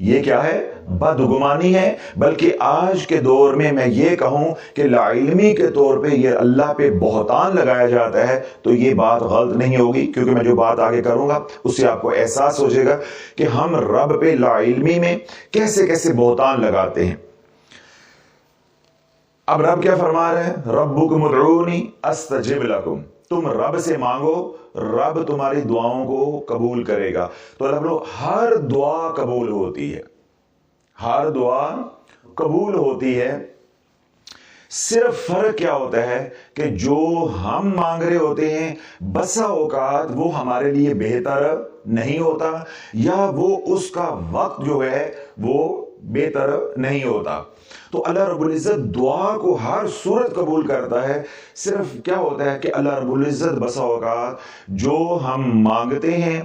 یہ کیا ہے؟ بدگمانی ہے۔ بلکہ آج کے دور میں یہ کہوں کہ لا علمی کے طور پہ یہ اللہ پہ بہتان لگایا جاتا ہے تو یہ بات غلط نہیں ہوگی، کیونکہ میں جو بات آگے کروں گا اس سے آپ کو احساس ہو جائے گا کہ ہم رب پہ لا علمی میں کیسے کیسے بہتان لگاتے ہیں۔ اب رب کیا فرما رہے ہیں؟ ربکم ادعونی استجب لکم، تم رب سے مانگو، رب تمہاری دعاؤں کو قبول کرے گا۔ تو اللہ بولو ہر دعا قبول ہوتی ہے، ہر دعا قبول ہوتی ہے۔ صرف فرق کیا ہوتا ہے کہ جو ہم مانگ رہے ہوتے ہیں بسا اوقات وہ ہمارے لیے بہتر نہیں ہوتا، یا وہ اس کا وقت جو ہے وہ بہتر نہیں ہوتا۔ تو اللہ رب العزت دعا کو ہر صورت قبول کرتا ہے، صرف کیا ہوتا ہے کہ اللہ رب العزت بسا اوقات جو ہم مانگتے ہیں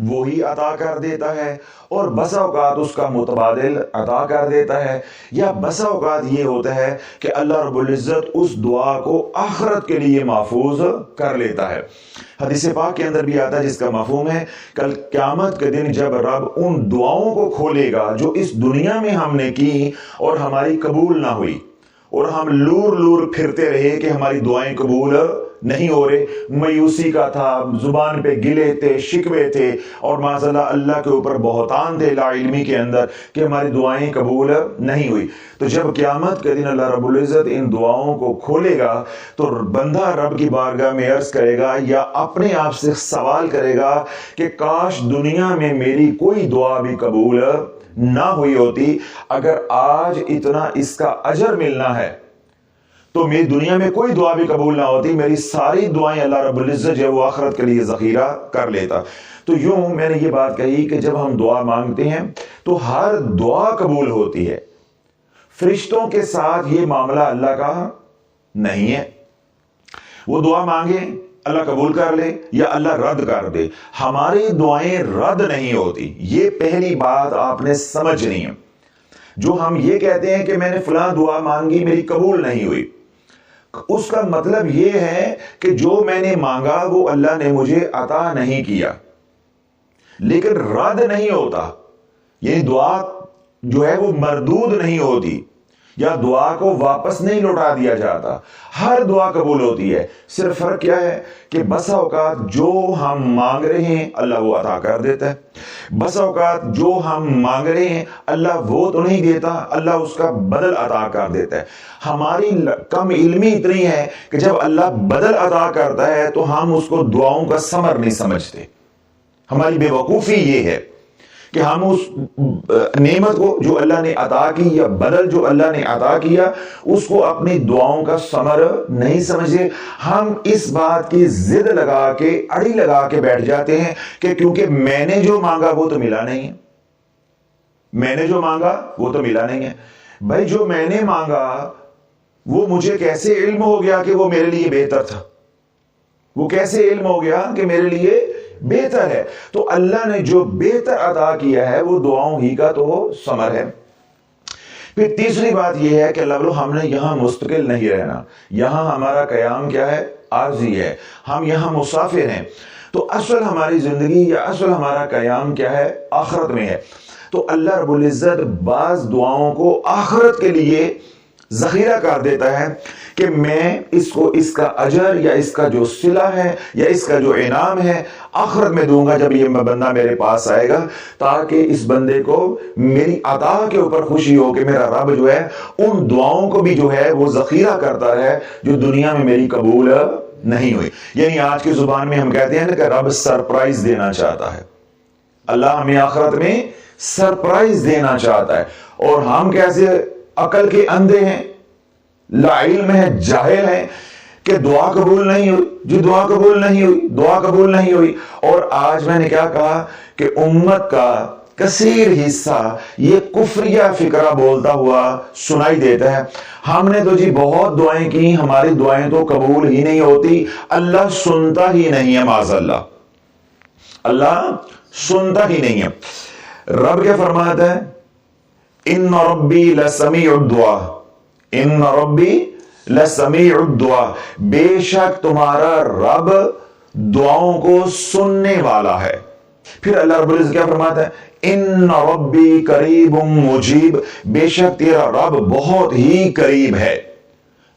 وہی عطا کر دیتا ہے، اور بسا اوقات اس کا متبادل عطا کر دیتا ہے، یا بسا اوقات یہ ہوتا ہے کہ اللہ رب العزت اس دعا کو آخرت کے لیے محفوظ کر لیتا ہے۔ حدیث پاک کے اندر بھی آتا ہے جس کا مفہوم ہے کل قیامت کے دن جب رب ان دعاؤں کو کھولے گا جو اس دنیا میں ہم نے کی اور ہماری قبول نہ ہوئی، اور ہم لور لور پھرتے رہے کہ ہماری دعائیں قبول نہیں ہو رہے، مایوسی کا تھا، زبان پہ گلے تھے، شکوے تھے، اور معاذ اللہ کے اوپر بہتان تھے لا علمی کے اندر کہ ہماری دعائیں قبول نہیں ہوئی۔ تو جب قیامت کے دن اللہ رب العزت ان دعاؤں کو کھولے گا تو بندہ رب کی بارگاہ میں عرض کرے گا یا اپنے آپ سے سوال کرے گا کہ کاش دنیا میں میری کوئی دعا بھی قبول نہ ہوئی ہوتی، اگر آج اتنا اس کا اجر ملنا ہے تو میری دنیا میں کوئی دعا بھی قبول نہ ہوتی، میری ساری دعائیں اللہ رب العزت جو ہے وہ آخرت کے لیے ذخیرہ کر لیتا۔ تو یوں میں نے یہ بات کہی کہ جب ہم دعا مانگتے ہیں تو ہر دعا قبول ہوتی ہے۔ فرشتوں کے ساتھ یہ معاملہ اللہ کا نہیں ہے، وہ دعا مانگے اللہ قبول کر لے یا اللہ رد کر دے، ہماری دعائیں رد نہیں ہوتی۔ یہ پہلی بات آپ نے سمجھنی ہے۔ جو ہم یہ کہتے ہیں کہ میں نے فلاں دعا مانگی میری قبول نہیں ہوئی، اس کا مطلب یہ ہے کہ جو میں نے مانگا وہ اللہ نے مجھے عطا نہیں کیا، لیکن رد نہیں ہوتا، یعنی دعا جو ہے وہ مردود نہیں ہوتی یا دعا کو واپس نہیں لوٹا دیا جاتا، ہر دعا قبول ہوتی ہے۔ صرف فرق کیا ہے کہ بسا اوقات جو ہم مانگ رہے ہیں اللہ وہ عطا کر دیتا ہے، بسا اوقات جو ہم مانگ رہے ہیں اللہ وہ تو نہیں دیتا، اللہ اس کا بدل عطا کر دیتا ہے۔ ہماری کم علمی اتنی ہے کہ جب اللہ بدل عطا کرتا ہے تو ہم اس کو دعاؤں کا ثمر نہیں سمجھتے۔ ہماری بے وقوفی یہ ہے کہ ہم اس نعمت کو جو اللہ نے عطا کی یا بدل جو اللہ نے عطا کیا اس کو اپنی دعاؤں کا ثمر نہیں سمجھے۔ ہم اس بات کی ضد لگا کے اڑی لگا کے بیٹھ جاتے ہیں کہ کیونکہ میں نے جو مانگا وہ تو ملا نہیں ہے، میں نے جو مانگا وہ تو ملا نہیں ہے۔ بھائی جو میں نے مانگا وہ مجھے کیسے علم ہو گیا کہ وہ میرے لیے بہتر تھا، وہ کیسے علم ہو گیا کہ میرے لیے بہتر ہے؟ تو اللہ نے جو بہتر عطا کیا ہے وہ دعاؤں ہی کا تو ثمر ہے۔ پھر تیسری بات یہ ہے کہ اللہ ہم نے یہاں مستقل نہیں رہنا، یہاں ہمارا قیام کیا ہے؟ عارضی ہے، ہم یہاں مسافر ہیں۔ تو اصل ہماری زندگی یا اصل ہمارا قیام کیا ہے؟ آخرت میں ہے۔ تو اللہ رب العزت بعض دعاؤں کو آخرت کے لیے ذخیرہ کر دیتا ہے کہ میں اس کو اس کا اجر یا اس کا جو صلہ ہے یا اس کا جو انعام ہے آخرت میں دوں گا جب یہ بندہ میرے پاس آئے گا، تاکہ اس بندے کو میری عطا کے اوپر خوشی ہو کہ میرا رب جو ہے ان دعاؤں کو بھی جو ہے وہ ذخیرہ کرتا رہے جو دنیا میں میری قبول نہیں ہوئی۔ یعنی آج کی زبان میں ہم کہتے ہیں کہ رب سرپرائز دینا چاہتا ہے، اللہ ہمیں آخرت میں سرپرائز دینا چاہتا ہے، اور ہم کیسے عقل کے اندھے ہیں، لا علم ہے، جاہل ہیں کہ دعا قبول نہیں ہوئی، جو دعا قبول نہیں ہوئی، دعا قبول نہیں ہوئی۔ اور آج میں نے کیا کہا کہ امت کا کثیر حصہ یہ کفریہ فکرہ بولتا ہوا سنائی دیتا ہے۔ ہم نے تو جی بہت دعائیں کی، ہماری دعائیں تو قبول ہی نہیں ہوتی، اللہ سنتا ہی نہیں ہے، معاذ اللہ، اللہ سنتا ہی نہیں ہے۔ رب کیا فرماتا ہے؟ ان ربی لسمیع الدعا، ان ربی لسمیع الدعا، بے شک تمہارا رب دعاؤں کو سننے والا ہے۔ پھر اللہ رب العزت کیا فرماتا ہے؟ ان ربی قریب مجیب، بے شک تیرا رب بہت ہی قریب ہے،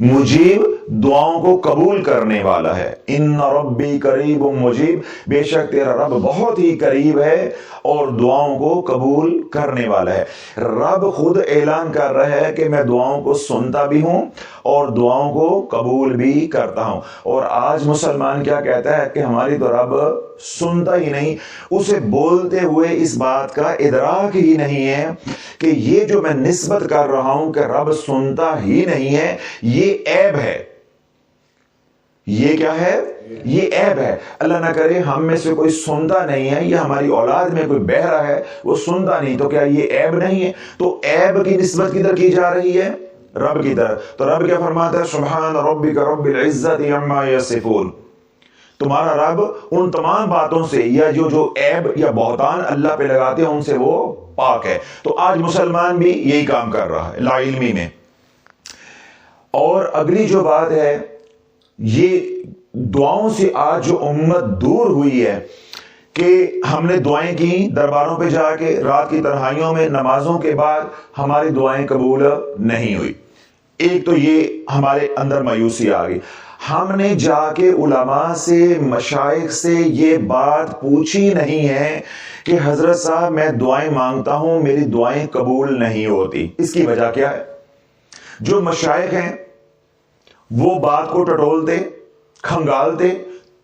مجیب دعاؤں کو قبول کرنے والا ہے۔ ان ربی قریب مجیب، بے شک تیرا رب بہت ہی قریب ہے اور دعاؤں کو قبول کرنے والا ہے۔ رب خود اعلان کر رہا ہے کہ میں دعاؤں کو سنتا بھی ہوں اور دعاؤں کو قبول بھی کرتا ہوں۔ اور آج مسلمان کیا کہتا ہے کہ ہماری تو رب سنتا ہی نہیں، اسے بولتے ہوئے اس بات کا ادراک ہی نہیں ہے کہ یہ جو میں نسبت کر رہا ہوں کہ رب سنتا ہی نہیں ہے، یہ عیب ہے۔ یہ کیا ہے؟ یہ عیب ہے۔ اللہ نہ کرے ہم میں سے کوئی سنتا نہیں ہے یا ہماری اولاد میں کوئی بہرا ہے وہ سنتا نہیں، تو کیا یہ عیب نہیں ہے؟ تو عیب کی نسبت کدھر کی جا رہی ہے؟ رب کی طرف۔ تو رب کیا فرماتا ہے؟ سبحان ربک رب العزت عما یصفون، تمہارا رب ان تمام باتوں سے یا جو عیب یا بہتان اللہ پہ لگاتے ہیں ان سے وہ پاک ہے۔ تو آج مسلمان بھی یہی کام کر رہا ہے لا علمی میں۔ اور اگلی جو بات ہے، یہ دعاؤں سے آج جو امت دور ہوئی ہے کہ ہم نے دعائیں کی درباروں پہ جا کے، رات کی تنہائیوں میں نمازوں کے بعد ہماری دعائیں قبول نہیں ہوئی۔ ایک تو یہ ہمارے اندر مایوسی آ گئی۔ ہم نے جا کے علماء سے، مشائخ سے یہ بات پوچھی نہیں ہے کہ حضرت صاحب میں دعائیں مانگتا ہوں میری دعائیں قبول نہیں ہوتی، اس کی وجہ کیا ہے؟ جو مشائخ ہیں وہ بات کو ٹٹولتے، کھنگالتے،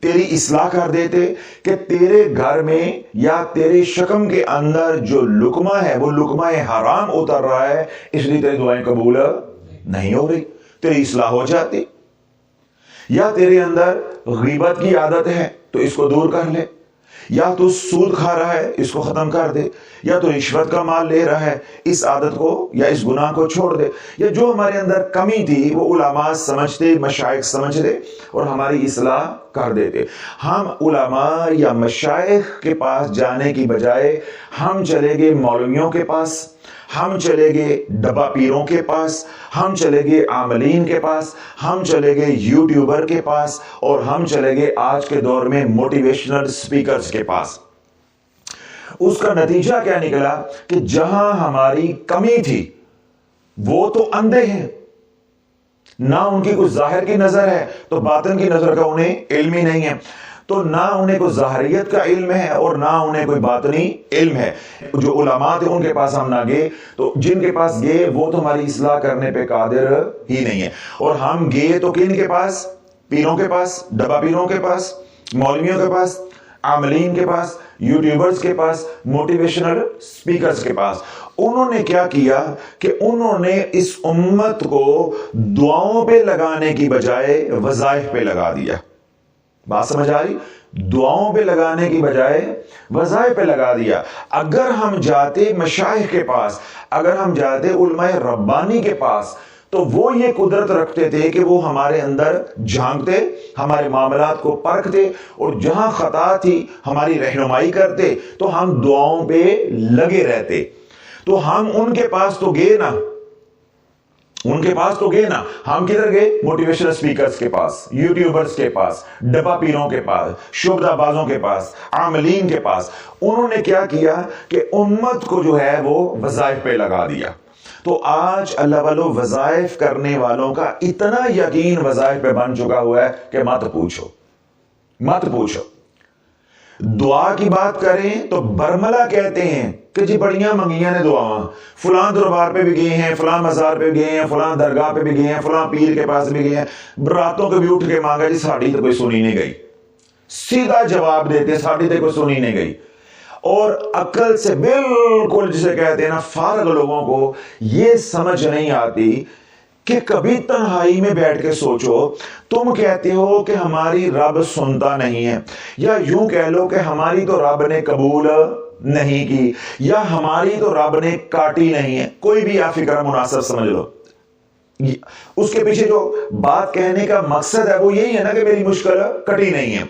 تیری اصلاح کر دیتے کہ تیرے گھر میں یا تیرے شکم کے اندر جو لقمہ ہے وہ لقمہ حرام اتر رہا ہے، اس لیے تیری دعائیں قبول نہیں ہو رہی، تیری اصلاح ہو جاتی۔ یا تیرے اندر غیبت کی عادت ہے تو اس کو دور کر لے، یا تو سود کھا رہا ہے اس کو ختم کر دے، یا تو رشوت کا مال لے رہا ہے اس عادت کو یا اس گناہ کو چھوڑ دے۔ یا جو ہمارے اندر کمی تھی وہ علماء سمجھتے، مشائخ سمجھتے اور ہماری اصلاح کر دیتے۔ ہم علماء یا مشائخ کے پاس جانے کی بجائے ہم چلے گئے مولویوں کے پاس، ہم چلے گئے ڈبا پیروں کے پاس، ہم چلے گئے عاملین کے پاس، ہم چلے گئے یوٹیوبر کے پاس، اور ہم چلے گئے آج کے دور میں موٹیویشنل سپیکرز کے پاس۔ اس کا نتیجہ کیا نکلا کہ جہاں ہماری کمی تھی وہ تو اندھے ہیں، نہ ان کی کوئی ظاہر کی نظر ہے تو باطن کی نظر کا انہیں علم ہی نہیں ہے، تو نہ انہیں کوئی ظاہریت کا علم ہے اور نہ انہیں کوئی باطنی علم ہے۔ جو علماء تھے ان کے پاس ہم نہ گئے، تو جن کے پاس گئے وہ تو ہماری اصلاح کرنے پہ قادر ہی نہیں ہے۔ اور ہم گئے تو کن کے پاس؟ پیروں کے پاس، ڈبا پیروں کے پاس، مولویوں کے پاس، عاملین کے پاس، یوٹیوبرز کے پاس، موٹیویشنل سپیکرز کے پاس۔ انہوں نے کیا کیا کہ انہوں نے اس امت کو دعاؤں پہ لگانے کی بجائے وظائف پہ لگا دیا۔ بات سمجھ آ رہی؟ دعاؤں پہ لگانے کی بجائے وظائف پہ لگا دیا۔ اگر ہم جاتے مشائخ کے پاس، اگر ہم جاتے علماء ربانی کے پاس، تو وہ یہ قدرت رکھتے تھے کہ وہ ہمارے اندر جھانکتے، ہمارے معاملات کو پرکھتے اور جہاں خطا تھی ہماری رہنمائی کرتے، تو ہم دعاؤں پہ لگے رہتے۔ تو ہم ان کے پاس تو گئے نا، ان کے پاس تو گئے نا، ہم کدھر گئے؟ موٹیویشنل سپیکرز کے پاس، یوٹیوبرز کے پاس، ڈبا پیروں کے پاس، شعبدہ بازوں کے پاس، عاملین کے پاس۔ انہوں نے کیا کیا کہ امت کو جو ہے وہ وظائف پہ لگا دیا۔ تو آج اللہ والو وظائف کرنے والوں کا اتنا یقین وظائف پہ بن چکا ہوا ہے کہ مت پوچھو، مت پوچھو۔ دعا کی بات کریں تو برملا کہتے ہیں کہ جی بڑیاں منگیاں نے دعاواں، فلاں دربار پہ بھی گئے ہیں، فلاں مزار پہ بھی گئے ہیں، فلاں درگاہ پہ بھی گئے ہیں، فلاں پیر کے پاس بھی گئے ہیں، راتوں کو بھی اٹھ کے مانگا جی ساڑی تو کوئی سنی نہیں گئی، سیدھا جواب دیتے ساڑی تو کوئی سنی نہیں گئی۔ اور عقل سے بالکل جسے کہتے ہیں نا فارغ لوگوں کو یہ سمجھ نہیں آتی کہ کبھی تنہائی میں بیٹھ کے سوچو، تم کہتے ہو کہ ہماری رب سنتا نہیں ہے، یا یوں کہہ لو کہ ہماری تو رب نے قبول نہیں کی، یا ہماری تو رب نے کاٹی نہیں ہے، کوئی بھی آپ فکر مناسب سمجھ لو۔ اس کے پیچھے جو بات کہنے کا مقصد ہے وہ یہی ہے نا کہ میری مشکل کٹی نہیں ہے۔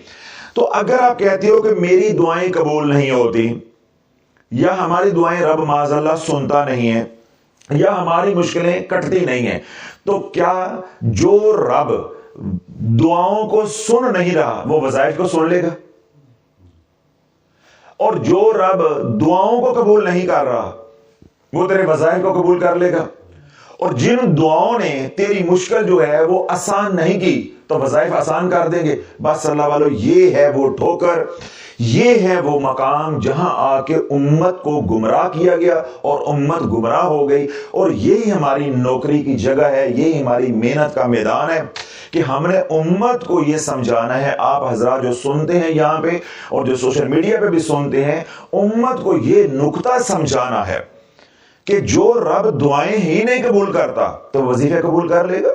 تو اگر آپ کہتے ہو کہ میری دعائیں قبول نہیں ہوتی، یا ہماری دعائیں رب معاذ اللہ سنتا نہیں ہے، یا ہماری مشکلیں کٹتی نہیں ہیں، تو کیا جو رب دعاؤں کو سن نہیں رہا وہ وظائف کو سن لے گا؟ اور جو رب دعاؤں کو قبول نہیں کر رہا وہ تیرے وظائف کو قبول کر لے گا، اور جن دعاؤں نے تیری مشکل جو ہے وہ آسان نہیں کی تو وظائف آسان کر دیں گے۔ بس اللہ والو، یہ ہے وہ ٹھوکر، یہ ہے وہ مقام جہاں آ کے امت کو گمراہ کیا گیا اور امت گمراہ ہو گئی، اور یہی ہماری نوکری کی جگہ ہے، یہی ہماری محنت کا میدان ہے کہ ہم نے امت کو یہ سمجھانا ہے۔ آپ حضرات جو سنتے ہیں یہاں پہ اور جو سوشل میڈیا پہ بھی سنتے ہیں، امت کو یہ نقطہ سمجھانا ہے کہ جو رب دعائیں ہی نہیں قبول کرتا تو وظیفے قبول کر لے گا،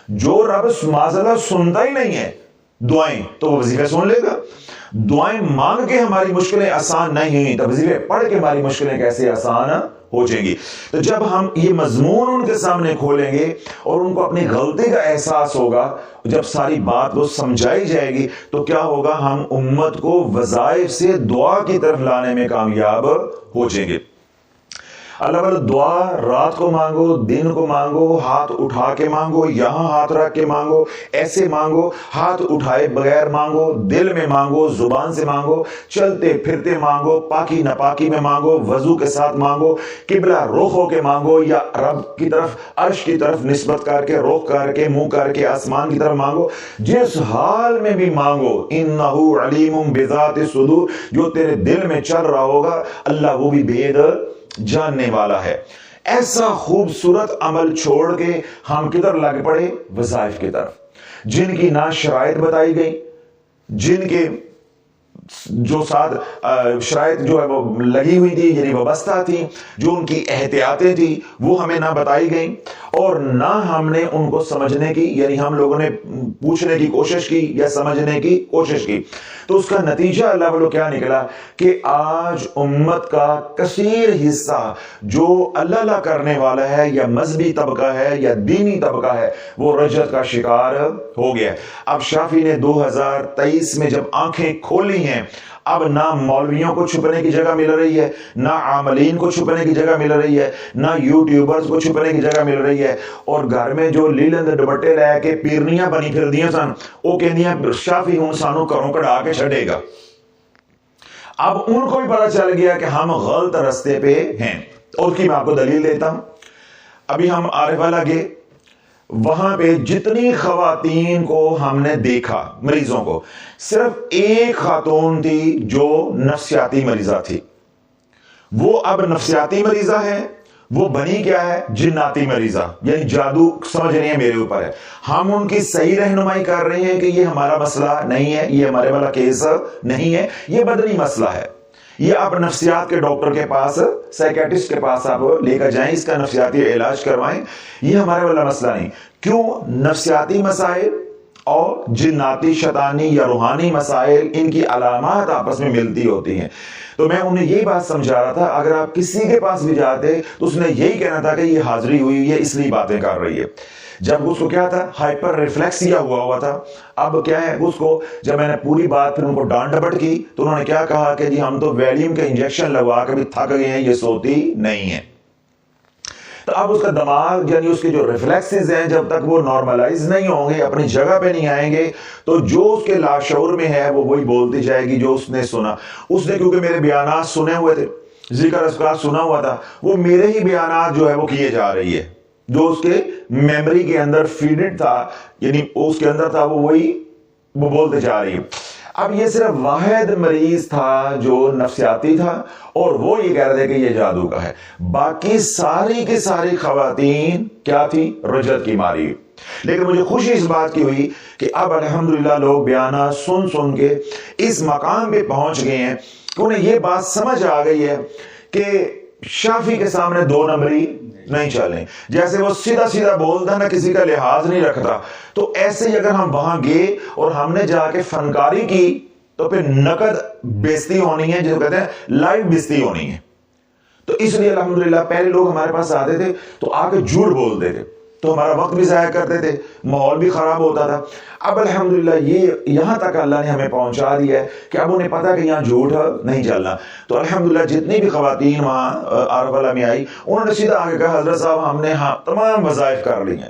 جو رب معذلہ سنتا ہی نہیں ہے دعائیں تو وہ وظیفے سن لے گا۔ دعائیں مانگ کے ہماری مشکلیں آسان نہیں ہوئی تو وظیفے پڑھ کے ہماری مشکلیں کیسے آسان ہو جائیں گی؟ تو جب ہم یہ مضمون ان کے سامنے کھولیں گے اور ان کو اپنی غلطی کا احساس ہوگا، جب ساری بات وہ سمجھائی جائے گی تو کیا ہوگا؟ ہم امت کو وظائف سے دعا کی طرف لانے میں کامیاب ہو جائیں گے۔ اللہ والا، دعا رات کو مانگو، دن کو مانگو، ہاتھ اٹھا کے مانگو، یہاں ہاتھ رکھ کے مانگو، ایسے مانگو، ہاتھ اٹھائے بغیر مانگو، دل میں مانگو، زبان سے مانگو، چلتے پھرتے مانگو، پاکی ناپاکی میں مانگو، وضو کے ساتھ مانگو، قبلہ رخ ہو کے مانگو یا رب کی طرف، عرش کی طرف نسبت کر کے، رخ کر کے، منہ کر کے آسمان کی طرف مانگو، جس حال میں بھی مانگو۔ انہو علیم بذات الصدور، جو تیرے دل میں چل رہا ہوگا اللہ وہ بھی بھید جاننے والا ہے۔ ایسا خوبصورت عمل چھوڑ کے ہم کدھر لگ پڑے؟ وظائف کی طرف، جن کی نہ شرائط بتائی گئی، جن کے جو ساتھ شرائط جو ہے وہ لگی ہوئی تھی، یعنی وابستہ تھی، جو ان کی احتیاطیں تھی وہ ہمیں نہ بتائی گئیں، اور نہ ہم نے ان کو سمجھنے کی، یعنی ہم لوگوں نے پوچھنے کی کوشش کی یا سمجھنے کی کوشش کی۔ تو اس کا نتیجہ اللہ والو کیا نکلا کہ آج امت کا کثیر حصہ جو اللہ اللہ کرنے والا ہے یا مذہبی طبقہ ہے یا دینی طبقہ ہے وہ رجعت کا شکار ہو گیا۔ اب شافی نے 2023 میں جب آنکھیں کھولی ہیں، اب نہ مولویوں کو چھپنے کی جگہ مل رہی ہے، نہ عاملین کو چھپنے کی جگہ مل رہی ہے، نہ یوٹیوبرز کو چھپنے کی جگہ مل رہی ہے، اور گھر میں جو لیلند دوپٹے لے کے پیرنیاں بنی پھر دیاں سن وہ کہندیاں شافی ہوں سانو گھروں کڑا کے چھڑے گا۔ اب ان کو بھی پتہ چل گیا کہ ہم غلط رستے پہ ہیں، اور اس کی میں آپ کو دلیل دیتا ہوں۔ ابھی ہم عارف والا گئے، وہاں پہ جتنی خواتین کو ہم نے دیکھا مریضوں کو، صرف ایک خاتون تھی جو نفسیاتی مریضہ تھی۔ وہ اب نفسیاتی مریضہ ہے، وہ بنی کیا ہے؟ جناتی مریضہ، یعنی جادو سمجھ رہی ہے میرے اوپر ہے۔ ہم ان کی صحیح رہنمائی کر رہے ہیں کہ یہ ہمارا مسئلہ نہیں ہے، یہ ہمارے والا کیس نہیں ہے، یہ بدنی مسئلہ ہے، یہ آپ نفسیات کے ڈاکٹر کے پاس، سائیکیٹرسٹ کے پاس آپ لے کر جائیں، اس کا نفسیاتی علاج کروائیں، یہ ہمارے والا مسئلہ نہیں۔ کیوں؟ نفسیاتی مسائل اور جناتی شیطانی یا روحانی مسائل، ان کی علامات آپس میں ملتی ہوتی ہیں۔ تو میں انہیں یہی بات سمجھا رہا تھا، اگر آپ کسی کے پاس بھی جاتے تو اس نے یہی کہنا تھا کہ یہ حاضری ہوئی ہے اس لیے باتیں کر رہی ہے۔ جب اس کو کیا تھا؟ ہائپر ریفلیکسیا ہوا تھا۔ اب کیا ہے اس کو، جب میں نے پوری بات پھر ان کو ڈانٹ ڈپٹ کی تو انہوں نے کیا کہا کہ جی ہم تو ویلیم کے انجیکشن لگوا کے بھی تھک گئے ہیں، یہ سوتی نہیں ہے۔ تو اب اس کا دماغ یعنی اس کے جو ریفلیکسز ہیں جب تک وہ نارملائز نہیں ہوں گے، اپنی جگہ پہ نہیں آئیں گے، تو جو اس کے لاشعور میں ہے وہ وہی بولتی جائے گی جو اس نے سنا۔ اس نے کیونکہ میرے بیانات سنے ہوئے تھے، ذکر اذکار سنا ہوا تھا، وہ میرے ہی بیانات جو ہے وہ کیے جا رہی ہے، جو اس کے میموری کے اندر فیڈڈ تھا، یعنی اس کے اندر تھا وہ بولتے جا رہی ہے۔ اب یہ صرف واحد مریض تھا جو نفسیاتی تھا اور وہ یہ کہہ رہے تھے کہ یہ جادو کا ہے، باقی ساری کی ساری خواتین کیا تھی؟ رجعت کی ماری۔ لیکن مجھے خوشی اس بات کی ہوئی کہ اب الحمدللہ لوگ بیانات سن کے اس مقام پہ پہنچ گئے ہیں کہ انہیں یہ بات سمجھ آ گئی ہے کہ شافی کے سامنے دو نمبری نہیں چلیں، جیسے وہ سیدھا سیدھا بولتا نا، کسی کا لحاظ نہیں رکھتا، تو ایسے ہی اگر ہم وہاں گئے اور ہم نے جا کے فنکاری کی تو پھر نقد بیزتی ہونی ہے، جسے کہتے ہیں لائیو بیزتی ہونی ہے۔ تو اس لیے الحمدللہ پہلے لوگ ہمارے پاس آتے تھے تو آ کے جھوٹ بولتے تھے، تو ہمارا وقت بھی ضائع کرتے تھے، ماحول بھی خراب ہوتا تھا۔ اب الحمدللہ یہ یہاں تک اللہ نے ہمیں پہنچا دیا ہے کہ اب انہیں پتا کہ یہاں جھوٹ نہیں چلنا۔ تو الحمدللہ جتنی بھی خواتین وہاں عارف اللہ میں آئی، انہوں نے سیدھا آگے کہا حضرت صاحب ہم نے تمام وظائف کر لی ہیں،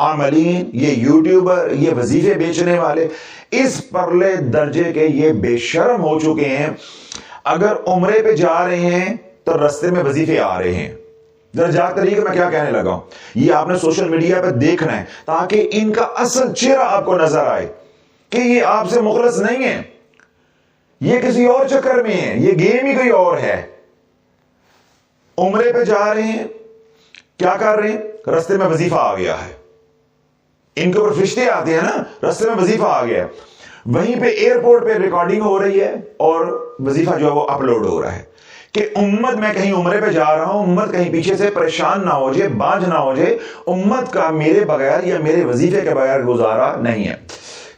عاملین، یہ یوٹیوبر، یہ وظیفے بیچنے والے اس پرلے درجے کے یہ بے شرم ہو چکے ہیں، اگر عمرے پہ جا رہے ہیں تو رستے میں وظیفے آ رہے ہیں۔ درجات طریقے میں کیا کہنے لگا ہوں، یہ آپ نے سوشل میڈیا پہ دیکھنا ہے تاکہ ان کا اصل چہرہ آپ کو نظر آئے کہ یہ آپ سے مخلص نہیں ہے، یہ کسی اور چکر میں ہے، یہ گیم ہی کوئی اور ہے۔ عمرے پہ جا رہے ہیں، کیا کر رہے ہیں، رستے میں وظیفہ آ گیا ہے، ان کے اوپر فرشتے آتے ہیں نا، رستے میں وظیفہ آ گیا ہے، وہیں پہ ایئرپورٹ پہ ریکارڈنگ ہو رہی ہے اور وظیفہ جو ہے وہ اپلوڈ ہو رہا ہے کہ امت، میں کہیں عمرے پہ جا رہا ہوں، امت کہیں پیچھے سے پریشان نہ ہو جائے، باجھ نہ ہو جائے، امت کا میرے بغیر یا میرے وظیفے کے بغیر گزارا نہیں ہے۔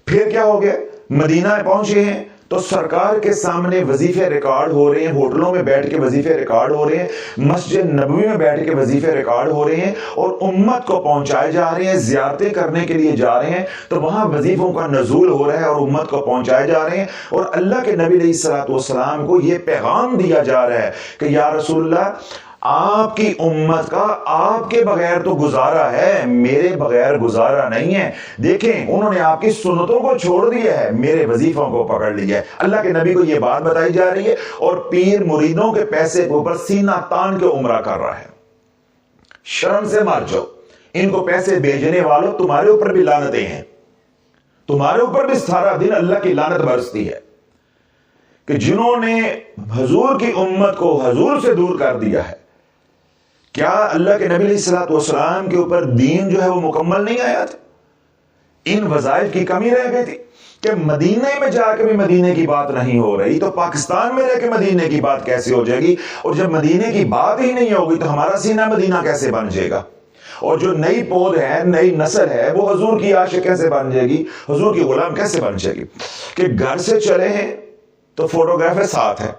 پھر کیا ہو گیا، مدینہ پہنچے ہیں تو سرکار کے سامنے وظیفے ریکارڈ ہو رہے ہیں، ہوٹلوں میں بیٹھ کے وظیفے ریکارڈ ہو رہے ہیں، مسجد نبوی میں بیٹھ کے وظیفے ریکارڈ ہو رہے ہیں اور امت کو پہنچائے جا رہے ہیں، زیارتیں کرنے کے لیے جا رہے ہیں تو وہاں وظیفوں کا نزول ہو رہا ہے اور امت کو پہنچائے جا رہے ہیں، اور اللہ کے نبی علیہ الصلوۃ والسلام کو یہ پیغام دیا جا رہا ہے کہ یا رسول اللہ، آپ کی امت کا آپ کے بغیر تو گزارا ہے، میرے بغیر گزارا نہیں ہے۔ دیکھیں، انہوں نے آپ کی سنتوں کو چھوڑ دیا ہے، میرے وظیفوں کو پکڑ لیا ہے۔ اللہ کے نبی کو یہ بات بتائی جا رہی ہے اور پیر مریدوں کے پیسے کے اوپر سینہ تان کے عمرہ کر رہا ہے۔ شرم سے مر جاؤ، ان کو پیسے بھیجنے والوں، تمہارے اوپر بھی لعنتیں ہیں، تمہارے اوپر بھی سارا دن اللہ کی لعنت برستی ہے کہ جنہوں نے حضور کی امت کو حضور سے دور کر دیا ہے۔ کیا اللہ کے نبی علیہ الصلوۃ والسلام کے اوپر دین جو ہے وہ مکمل نہیں آیا تھا؟ ان وظائف کی کمی رہ گئی تھی کہ مدینے میں جا کے بھی مدینے کی بات نہیں ہو رہی تو پاکستان میں رہ کے مدینے کی بات کیسے ہو جائے گی؟ اور جب مدینے کی بات ہی نہیں ہوگی تو ہمارا سینہ مدینہ کیسے بن جائے گا؟ اور جو نئی پود ہے، نئی نسل ہے، وہ حضور کی عاشق کیسے بن جائے گی، حضور کی غلام کیسے بن جائے گی؟ کہ گھر سے چلے ہیں تو فوٹوگرافر ساتھ ہے،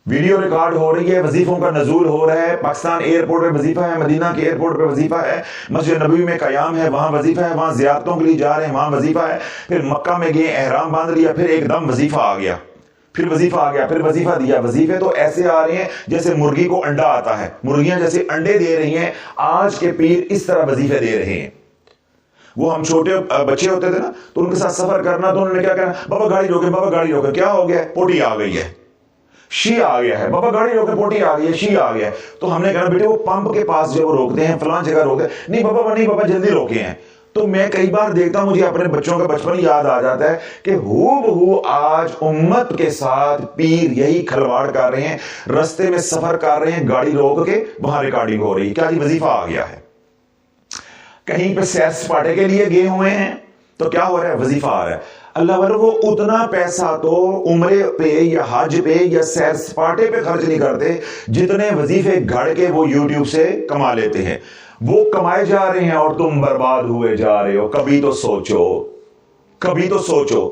ویڈیو ریکارڈ ہو رہی ہے، وظیفوں کا نزول ہو رہا ہے، پاکستان ایئرپورٹ پہ وظیفہ ہے، مدینہ کے ایئرپورٹ پہ وظیفہ ہے، مسجد نبوی میں قیام ہے، وہاں وظیفہ ہے، وہاں زیارتوں کے لیے جا رہے ہیں، وہاں وظیفہ ہے، پھر مکہ میں گئے، احرام باندھ لیا، پھر ایک دم وظیفہ آ گیا، پھر وظیفہ آ گیا، پھر وظیفہ دیا۔ وظیفے تو ایسے آ رہے ہیں جیسے مرغی کو انڈا آتا ہے، مرغیاں جیسے انڈے دے رہی ہیں، آج کے پیر اس طرح وظیفے دے رہے ہیں۔ وہ ہم چھوٹے بچے ہوتے تھے نا تو ان کے ساتھ سفر کرنا تو انہوں نے کیا کہنا، بابا گاڑی روکے، بابا گاڑی روکے، کیا ہو گیا، پوٹی آ گئی ہے، شی آ گیا ہے، بابا گاڑی روکے، پوٹی آ گئی ہے، شی آ گیا ہے۔ تو ہم نے کہا بیٹے وہ پمپ کے پاس جو روکتے ہیں، فلان جگہ روکتے ہیں، نہیں بابا جلدی روکے ہیں۔ تو میں کئی بار دیکھتا ہوں، مجھے اپنے بچوں کا بچپن یاد آ جاتا ہے کہ ہو بہو آج امت کے ساتھ پیر یہی کھلواڑ کر رہے ہیں، رستے میں سفر کر رہے ہیں، گاڑی روک کے وہاں ریکارڈنگ ہو رہی ہے، کیا جی وظیفہ آ گیا ہے۔ کہیں پہ سیر سپاٹے کے لیے گئے ہوئے ہیں تو کیا ہو رہا ہے، وظیفہ آ رہا ہے۔ اللہ والے وہ اتنا پیسہ تو عمرے پہ یا حج پہ یا سیر سپاٹے پہ خرچ نہیں کرتے جتنے وظیفے گھڑ کے وہ یوٹیوب سے کما لیتے ہیں۔ وہ کمائے جا رہے ہیں اور تم برباد ہوئے جا رہے ہو۔ کبھی تو سوچو، کبھی تو سوچو،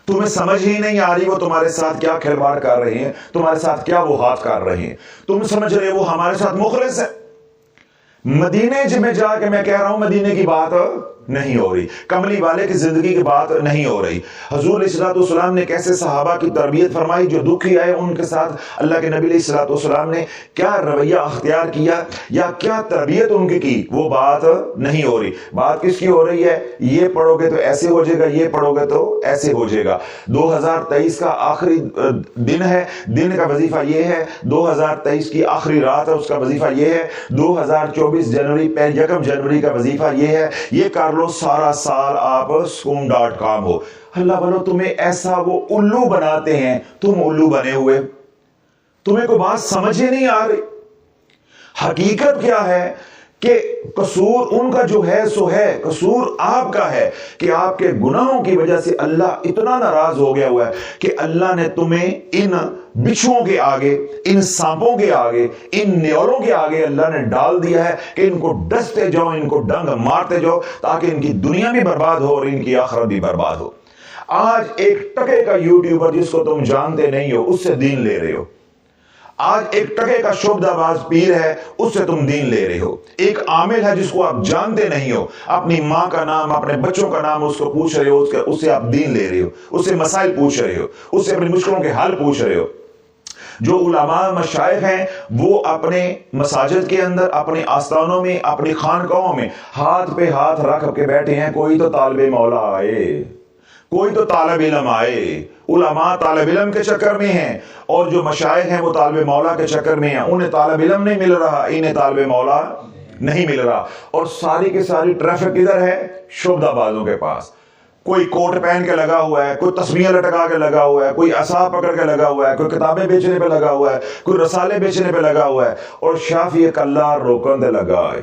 تمہیں سمجھ ہی نہیں آ رہی وہ تمہارے ساتھ کیا کھلواڑ کر رہے ہیں، تمہارے ساتھ کیا وہ ہاتھ کر رہے ہیں۔ تم سمجھ رہے وہ ہمارے ساتھ مخلص ہے۔ مدینے میں جا کے میں کہہ رہا ہوں مدینے کی بات نہیں ہو رہی، کملی والے کی زندگی کی بات نہیں ہو رہی۔ حضور علیہ الصلوۃ والسلام نے کیسے صحابہ کی تربیت فرمائی، جو دکھی آئے ان کے ساتھ اللہ کے نبی علیہ الصلوۃ والسلام نے کیا رویہ اختیار کیا یا کیا تربیت ان کی وہ بات نہیں ہو رہی۔ بات کس کی ہو رہی ہے، یہ پڑھو گے تو ایسے ہو جائے گا، یہ پڑھو گے تو ایسے ہو جائے گا۔ 2023 کا آخری دن ہے، دن کا وظیفہ یہ ہے، 2023 کی آخری رات ہے، اس کا وظیفہ یہ ہے، 2024 جنوری 1 جنوری کا وظیفہ یہ ہے، یہ کر لو، سارا سال آپ سکون.com ہو۔ اللہ والو تمہیں ایسا وہ الو بناتے ہیں، تم الو بنے ہوئے، تمہیں کوئی بات سمجھ ہی نہیں آ رہی۔ حقیقت کیا ہے کہ قصور ان کا جو ہے سو ہے، قصور آپ کا ہے کہ آپ کے گناہوں کی وجہ سے اللہ اتنا ناراض ہو گیا ہوا ہے کہ اللہ نے تمہیں ان بچھوؤں کے آگے، ان سانپوں کے آگے، ان نیولوں کے آگے اللہ نے ڈال دیا ہے کہ ان کو ڈستے جاؤ، ان کو ڈنگ مارتے جاؤ، تاکہ ان کی دنیا بھی برباد ہو اور ان کی آخرت بھی برباد ہو۔ آج ایک ٹکے کا یوٹیوبر جس کو تم جانتے نہیں ہو اس سے دین لے رہے ہو، آج ایک ٹکے کا شعبدہ باز پیر ہے اس سے تم دین لے رہے ہو، ایک عامل ہے جس کو آپ جانتے نہیں ہو، اپنی ماں کا نام، اپنے بچوں کا نام اس کو پوچھ رہے ہو، اس سے آپ دین لے رہے ہو، اس سے مسائل پوچھ رہے ہو، اس سے اپنی مشکلوں کے حل پوچھ رہے ہو۔ جو علماء مشائخ ہیں وہ اپنے مساجد کے اندر، اپنے آستانوں میں، اپنی خانقاہوں میں ہاتھ پہ ہاتھ رکھ کے بیٹھے ہیں، کوئی تو طالب مولا آئے، کوئی تو طالب علم آئے۔ علماء طالب علم کے چکر میں ہیں، اور جو مشائخ ہیں وہ طالب مولا کے چکر میں ہیں۔ انہیں طالب علم نہیں مل رہا، انہیں طالب مولا نہیں مل رہا، اور ساری کی ساری ٹریفک کدھر ہے؟ شعبدہ بازوں کے پاس۔ کوئی کوٹ پہن کے لگا ہوا ہے، کوئی تسبیح لٹکا کے لگا ہوا ہے، کوئی عصا پکڑ کے لگا ہوا ہے، کوئی کتابیں بیچنے پہ لگا ہوا ہے، کوئی رسالے بیچنے پہ لگا ہوا ہے، اور شافی کلہ روکن دے لگا ہے۔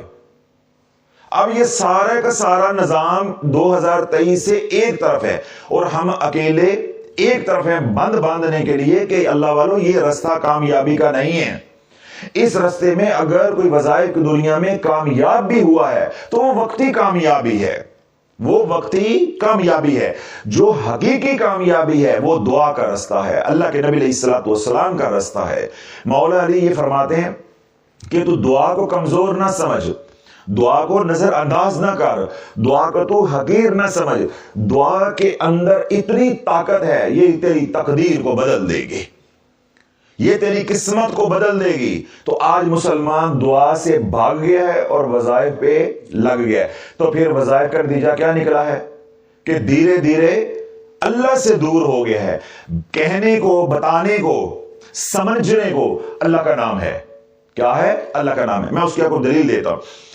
اب یہ سارا کا سارا نظام 2023 سے ایک طرف ہے، اور ہم اکیلے ایک طرف ہیں بند باندھنے کے لیے کہ اللہ والوں یہ رستہ کامیابی کا نہیں ہے۔ اس رستے میں اگر کوئی وظائف کی دنیا میں کامیاب بھی ہوا ہے تو وہ وقتی کامیابی ہے، وہ وقتی کامیابی ہے۔ جو حقیقی کامیابی ہے وہ دعا کا رستہ ہے، اللہ کے نبی علیہ السلام کا رستہ ہے۔ مولا علی یہ فرماتے ہیں کہ تو دعا کو کمزور نہ سمجھ، دعا کو نظر انداز نہ کر، دعا کو تو حقیر نہ سمجھ، دعا کے اندر اتنی طاقت ہے، یہ تیری تقدیر کو بدل دے گی، یہ تیری قسمت کو بدل دے گی۔ تو آج مسلمان دعا سے بھاگ گیا ہے اور وظائف پہ لگ گیا ہے، تو پھر وظائف کا نتیجہ کیا نکلا ہے کہ دھیرے دھیرے اللہ سے دور ہو گیا ہے۔ کہنے کو، بتانے کو، سمجھنے کو اللہ کا نام ہے۔ کیا ہے؟ اللہ کا نام ہے۔ میں اس کی آپ کو دلیل دیتا ہوں۔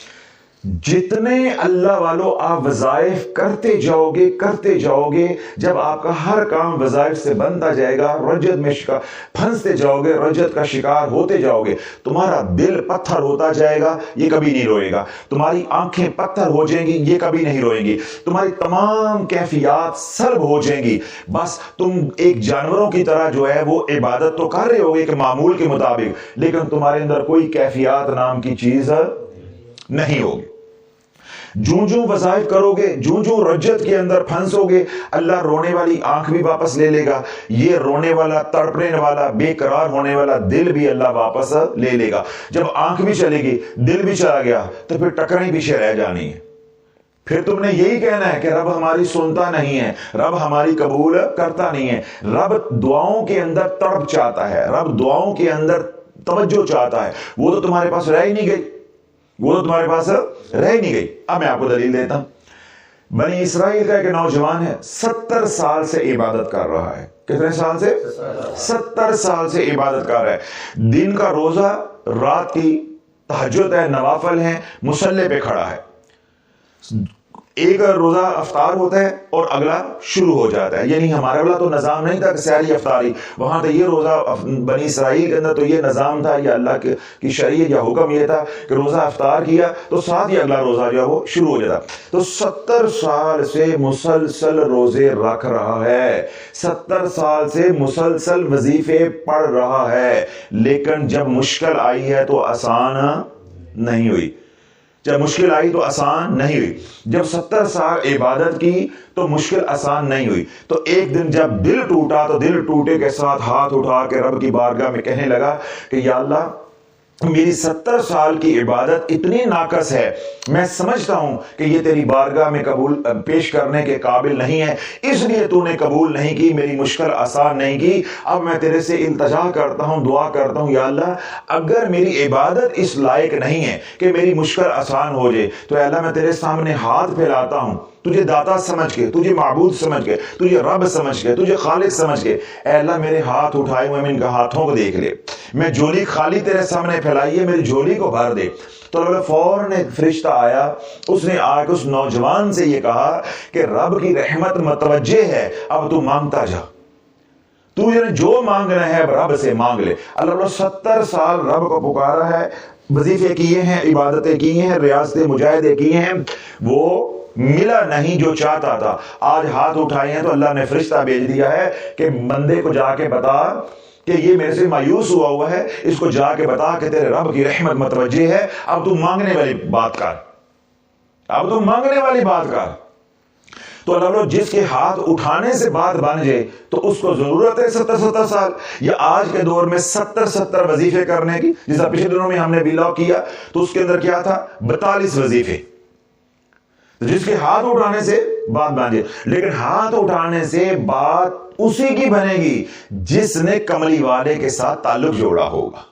جتنے اللہ والوں آپ وظائف کرتے جاؤ گے، جب آپ کا ہر کام وظائف سے بنتا جائے گا، رجت میں پھنستے جاؤ گے، رجت کا شکار ہوتے جاؤ گے، تمہارا دل پتھر ہوتا جائے گا، یہ کبھی نہیں روئے گا۔ تمہاری آنکھیں پتھر ہو جائیں گی، یہ کبھی نہیں روئیں گی۔ تمہاری تمام کیفیات سلب ہو جائیں گی، بس تم ایک جانوروں کی طرح جو ہے وہ عبادت تو کر رہے ہوگے ایک معمول کے مطابق، لیکن تمہارے اندر کوئی کیفیات نام کی چیز نہیں ہوگی۔ جوں وظائف کرو گے، جوں رجت کے اندر پھنسو گے، اللہ رونے والی آنکھ بھی واپس لے لے گا، یہ رونے والا، تڑپنے والا، بے قرار ہونے والا دل بھی اللہ واپس لے لے گا۔ جب آنکھ بھی چلے گی، دل بھی چلا گیا، تو پھر ٹکریں پیچھے رہ جانی ہے۔ پھر تم نے یہی کہنا ہے کہ رب ہماری سنتا نہیں ہے، رب ہماری قبول کرتا نہیں ہے۔ رب دعاؤں کے اندر تڑپ چاہتا ہے، رب دعاؤں کے اندر توجہ چاہتا ہے، وہ تو تمہارے پاس رہ ہی نہیں گئی، وہ تو تمہارے پاس رہ نہیں گئی۔ اب میں آپ کو دلیل دیتا ہوں۔ بنی اسرائیل کا ایک نوجوان ہے، 70 سال سے عبادت کر رہا ہے۔ کتنے سال سے؟ 70 سال سے عبادت کر رہا ہے۔ دن کا روزہ، رات کی تہجد ہے، نوافل ہیں، مصلی پہ کھڑا ہے۔ ایک روزہ افطار ہوتا ہے اور اگلا شروع ہو جاتا ہے، یعنی ہمارے والا تو نظام نہیں تھا کہ سحری افطاری، وہاں تو یہ روزہ بنی اسرائیل کے اندر تو یہ نظام تھا، یہ اللہ کی شریعت یا حکم یہ تھا کہ روزہ افطار کیا تو ساتھ ہی اگلا روزہ جو ہے وہ شروع ہو جاتا۔ تو 70 سال سے مسلسل روزے رکھ رہا ہے، 70 سال سے مسلسل وظیفے پڑھ رہا ہے، لیکن جب مشکل آئی ہے تو آسان نہیں ہوئی، جب مشکل آئی تو آسان نہیں ہوئی۔ جب 70 سال عبادت کی تو مشکل آسان نہیں ہوئی۔ تو ایک دن جب دل ٹوٹا تو دل ٹوٹے کے ساتھ ہاتھ اٹھا کے رب کی بارگاہ میں کہنے لگا کہ یا اللہ، میری 70 سال کی عبادت اتنی ناقص ہے، میں سمجھتا ہوں کہ یہ تیری بارگاہ میں قبول پیش کرنے کے قابل نہیں ہے، اس لیے تو نے قبول نہیں کی، میری مشکل آسان نہیں کی۔ اب میں تیرے سے التجا کرتا ہوں، دعا کرتا ہوں، یا اللہ اگر میری عبادت اس لائق نہیں ہے کہ میری مشکل آسان ہو جائے تو اے اللہ میں تیرے سامنے ہاتھ پھیلاتا ہوں، تجھے داتا سمجھ کے، تجھے معبود سمجھ کے، تجھے رب سمجھ کے، تجھے خالق سمجھ کے، اے اللہ میرے ہاتھ اٹھائے ہوئے ان کا ہاتھوں کو دیکھ لے، میں جھولی خالی تیرے سامنے پھیلائی ہے، میری جھولی کو بھر دے۔ تو اللہ فوراً ایک فرشتہ آیا، اس نے آ کے اس نوجوان سے یہ کہا کہ رب کی رحمت متوجہ ہے، اب تو مانگتا جا، تو جو مانگنا ہے رب سے مانگ لے۔ اللہ 70 سال رب کو پکارا ہے، وظیفے کیے ہیں، عبادتیں کی ہیں، ریاضتیں مجاہدے کیے ہیں، وہ ملا نہیں جو چاہتا تھا۔ آج ہاتھ اٹھائے ہیں تو اللہ نے فرشتہ بھیج دیا ہے کہ بندے کو جا کے بتا کہ یہ میرے سے مایوس ہوا ہے، اس کو جا کے بتا کہ تیرے رب کی رحمت متوجہ ہے، اب تو مانگنے والی بات کر، اب تو مانگنے والی بات کر۔ تو اللہ جس کے ہاتھ اٹھانے سے بات بن جائے تو اس کو ضرورت ہے 70 سال، یا آج کے دور میں 70 وظیفے کرنے کی، جیسا پچھلے دنوں میں ہم نے بلاگ کیا تو اس کے اندر کیا تھا، 42 وظیفے۔ جس کے ہاتھ اٹھانے سے بات باندھیے، لیکن ہاتھ اٹھانے سے بات اسی کی بنے گی جس نے کملی والے کے ساتھ تعلق جوڑا ہوگا،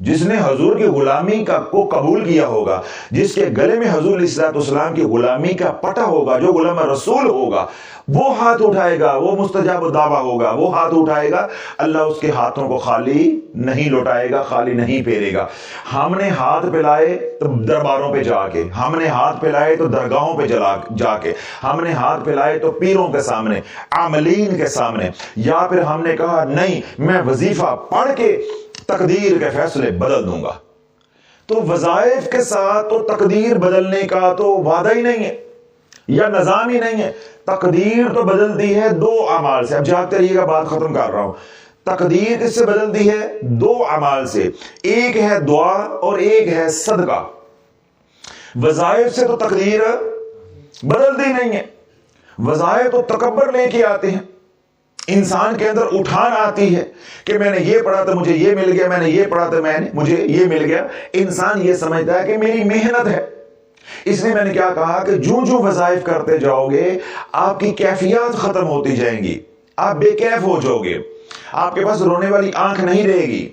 جس نے حضور کی غلامی کو قبول کیا ہوگا، جس کے گلے میں حضور علیہ الصلوۃ والسلام کی غلامی کا پٹا ہوگا، جو غلام رسول ہوگا وہ ہاتھ اٹھائے گا، وہ مستجاب الدعوہ ہوگا، وہ ہاتھ اٹھائے گا، اللہ اس کے ہاتھوں کو خالی نہیں لوٹائے گا، خالی نہیں پھیرے گا۔ ہم نے ہاتھ پھیلائے تو درباروں پہ جا کے، ہم نے ہاتھ پھیلائے تو درگاہوں پہ جا کے، ہم نے ہاتھ پھیلائے تو پیروں کے سامنے، عاملین کے سامنے، یا پھر ہم نے کہا نہیں میں وظیفہ پڑھ کے تقدیر کے فیصلے بدل دوں گا۔ تو وظائف کے ساتھ تو تقدیر بدلنے کا تو وعدہ ہی نہیں ہے یا نظام ہی نہیں ہے۔ تقدیر تو بدلتی ہے دو اعمال سے۔ اب جاگتے رہیے گا، بات ختم کر رہا ہوں۔ تقدیر کس سے بدلتی ہے؟ دو اعمال سے، ایک ہے دعا اور ایک ہے صدقہ۔ وظائف سے تو تقدیر بدلتی نہیں ہے، وظائف تو تکبر لے کے آتے ہیں، انسان کے اندر اٹھان آتی ہے کہ میں نے یہ پڑھا تو مجھے یہ مل گیا، میں نے یہ پڑھا تو مجھے یہ مل گیا۔ انسان یہ سمجھتا ہے کہ میری محنت ہے، اس لیے میں نے کیا کہا کہ جو وظائف کرتے جاؤ گے آپ کی کیفیات ختم ہوتی جائیں گی، آپ بے کیف ہو جاؤ گے، آپ کے پاس رونے والی آنکھ نہیں رہے گی،